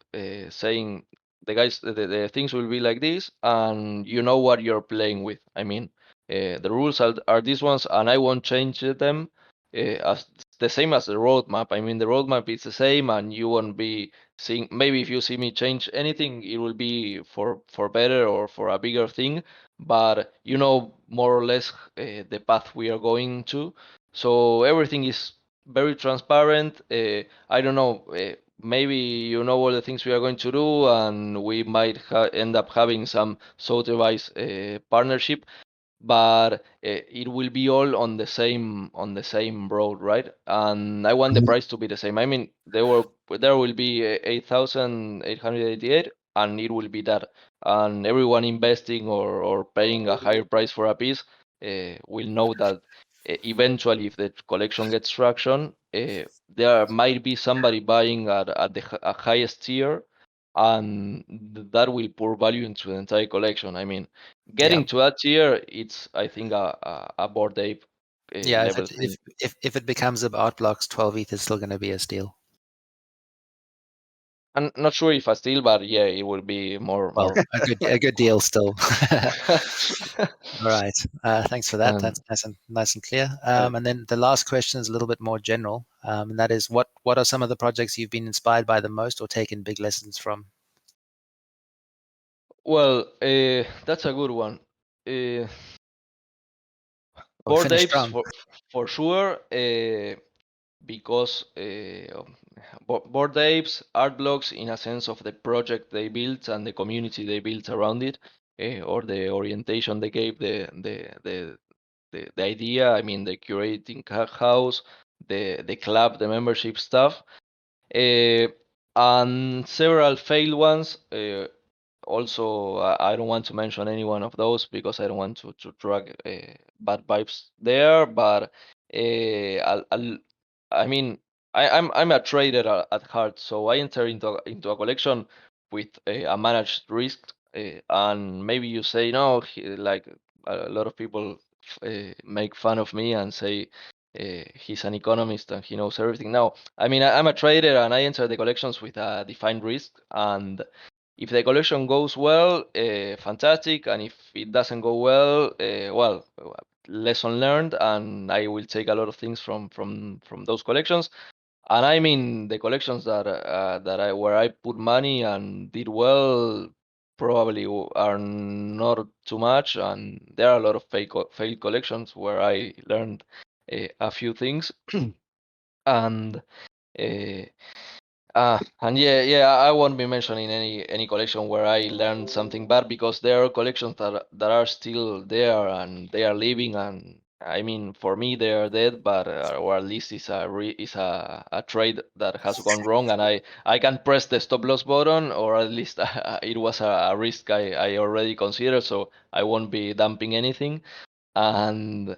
saying the things will be like this, and you know what you're playing with. I mean, the rules are these ones, and I won't change them as the same as the roadmap. I mean, the roadmap is the same, and you won't be seeing. Maybe if you see me change anything, it will be for better or for a bigger thing. But you know more or less the path we are going to. So everything is very transparent. I don't know. Maybe you know all the things we are going to do, and we might end up having some Sotheby's partnership, but it will be all on the same road, right? And I want the price to be the same. I mean, there will be 8,888, and it will be that. And everyone investing or paying a higher price for a piece will know that eventually, if the collection gets traction, there might be somebody buying at the highest tier, and that will pour value into the entire collection. I mean, Yeah. getting to that tier, it's I think a Bored Ape Yeah. If level it thing. if it becomes a art blocks, 12 ETH is still going to be a steal. I'm not sure if I steal, but yeah, it will be more Well, more. a good deal still. All right. Thanks for that. um, That's nice and clear. uh, And then the last question is a little bit more general, and that is, what are some of the projects you've been inspired by the most or taken big lessons from? well, that's a good one. Uh, Or Bored finish Apes strong. for sure. Because Bored Apes art blocks in a sense of the project they built and the community they built around it, or the orientation they gave the idea. I mean, the curating house, the club, the membership stuff, uh, and several failed ones. Also, I don't want to mention any one of those because I don't want to drag bad vibes there. But I mean, I'm a trader at heart, so I enter into a collection with a managed risk. And maybe you say no, like a lot of people make fun of me and say he's an economist and he knows everything. No, I mean I'm a trader and I enter the collections with a defined risk, and if the collection goes well, fantastic, and if it doesn't go well, well, lesson learned, and I will take a lot of things from those collections. And I mean the collections that I where I put money and did well probably are not too much, and there are a lot of failed collections where I learned a few things. And uh, and yeah, I won't be mentioning any collection where I learned something bad because there are collections that are still there and they are living. And I mean, for me, they are dead, but or at least is a trade that has gone wrong, and I can press the stop loss button, or at least it was a risk I already considered, so I won't be dumping anything. And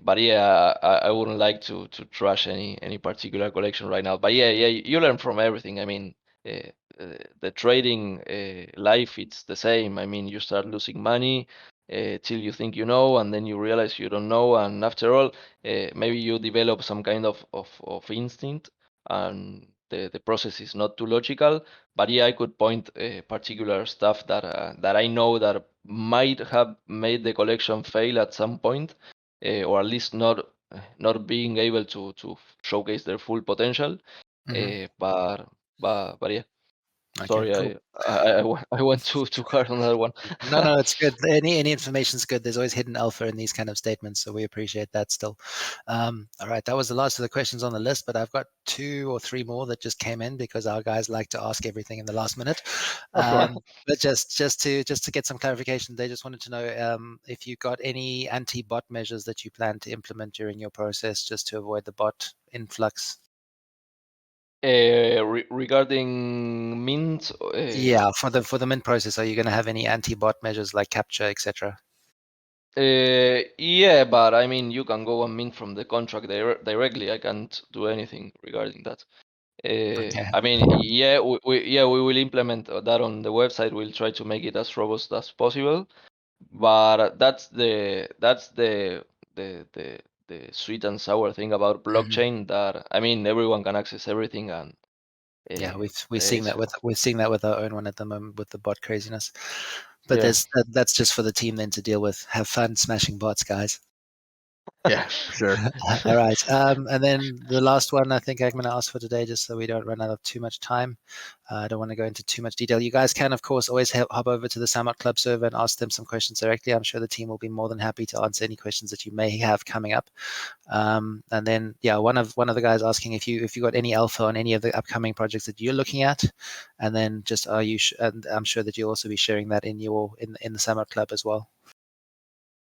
but yeah, I wouldn't like to trash any particular collection right now. But yeah, you learn from everything. I mean, uh, the trading life, it's the same. I mean, you start losing money till you think you know, and then you realize you don't know, and after all, maybe you develop some kind of instinct, and the process is not too logical. But yeah, I could point particular stuff that I know that might have made the collection fail at some point, or at least not being able to showcase their full potential. But yeah. Okay, Sorry, cool. I went too hard on that one. No, it's good. Any information is good. There's always hidden alpha in these kind of statements, so we appreciate that still. All right, that was the last of the questions on the list, but I've got 2 or 3 more that just came in because our guys like to ask everything in the last minute. Of course. But just to get some clarification, they just wanted to know if you got any anti-bot measures that you plan to implement during your process just to avoid the bot influx. Regarding mint, Yeah, for the mint process, are you going to have any anti-bot measures like capture, etc.? yeah, but I mean, you can go and mint from the contract directly. I can't do anything regarding that. Okay. I mean, yeah, we will implement that on the website. We'll try to make it as robust as possible. But that's the sweet and sour thing about blockchain, that I mean, everyone can access everything, and Yeah, we're seeing that with our own one at the moment with the bot craziness. But Yeah. that's just for the team then to deal with. Have fun smashing bots, guys. Yeah, sure. All right. And then the last one I think I'm going to ask for today, just so we don't run out of too much time. I don't want to go into too much detail. You guys can, of course, always hop over to the Samot Club server and ask them some questions directly. I'm sure the team will be more than happy to answer any questions that you may have coming up. And then, yeah, one of the guys asking if you got any alpha on any of the upcoming projects that you're looking at, and then just and I'm sure that you'll also be sharing that in the Samot Club as well.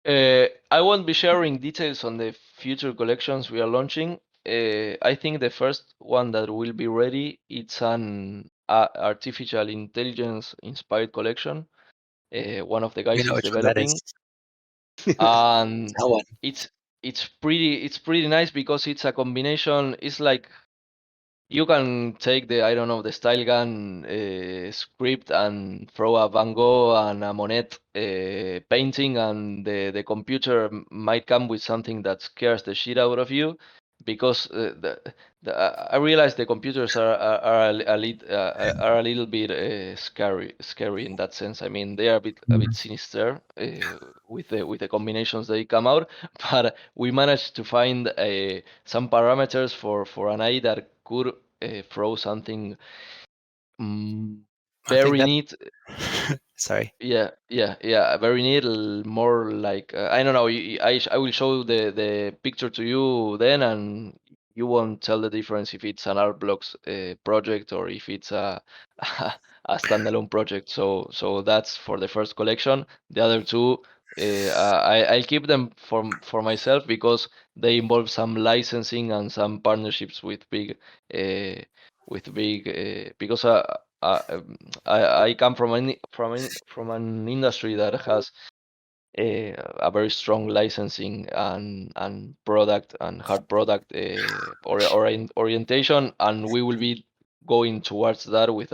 I won't be sharing details on the future collections we are launching. I think the first one that will be ready, it's an artificial intelligence inspired collection. One of the We guys know is which one that developing, is. and Tell one. it's pretty nice because it's a combination. It's like you can take the, I don't know, the style gun script and throw a Van Gogh and a Monet painting, and the computer might come with something that scares the shit out of you, because I realize the computers are a little bit scary in that sense. I mean, they are a bit sinister with the combinations they come out, but we managed to find some parameters for an eye that could throw something I think very that. neat. Sorry. Yeah, very neat. More like I don't know. I will show the picture to you then, and you won't tell the difference if it's an art blocks project or if it's a a standalone project. So that's for the first collection. The other two, I'll keep them for myself because they involve some licensing and some partnerships with big because I come from an industry that has a very strong licensing and product and hard product orientation, and we will be going towards that with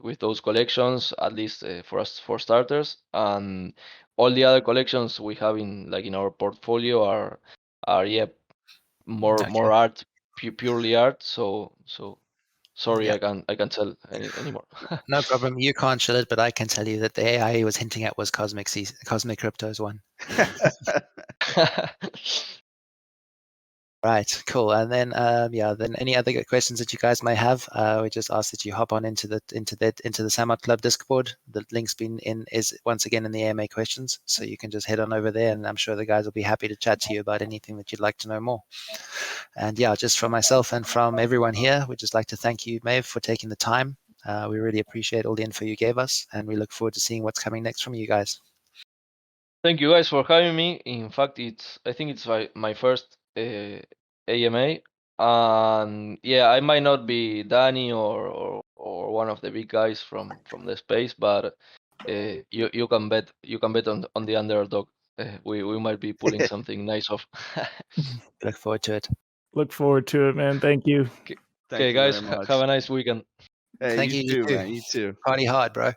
with those collections, at least for us, for starters. And all the other collections we have in our portfolio are yeah, more Okay. art, purely art. So sorry, Yeah. I can't tell anymore. No problem. You can't show it, but I can tell you that the AI he was hinting at was Cosmic Crypto's one. Right, cool. And then then any other questions that you guys may have, we just ask that you hop on into the Samot Club Discord. The link's is once again in the AMA questions, so you can just head on over there, and I'm sure the guys will be happy to chat to you about anything that you'd like to know more. And yeah, just from myself and from everyone here, we'd just like to thank you, Maeve, for taking the time. We really appreciate all the info you gave us, and we look forward to seeing what's coming next from you guys. Thank you guys for having me. In fact, I think it's my first AMA, and yeah, I might not be Danny or one of the big guys from the space, but you can bet on the underdog. We might be pulling something nice off. Look forward to it. Look forward to it, man. Thank you. Okay, you guys, very much. have a nice weekend. Hey, Thank you you too, man. You too. Party hard, bro.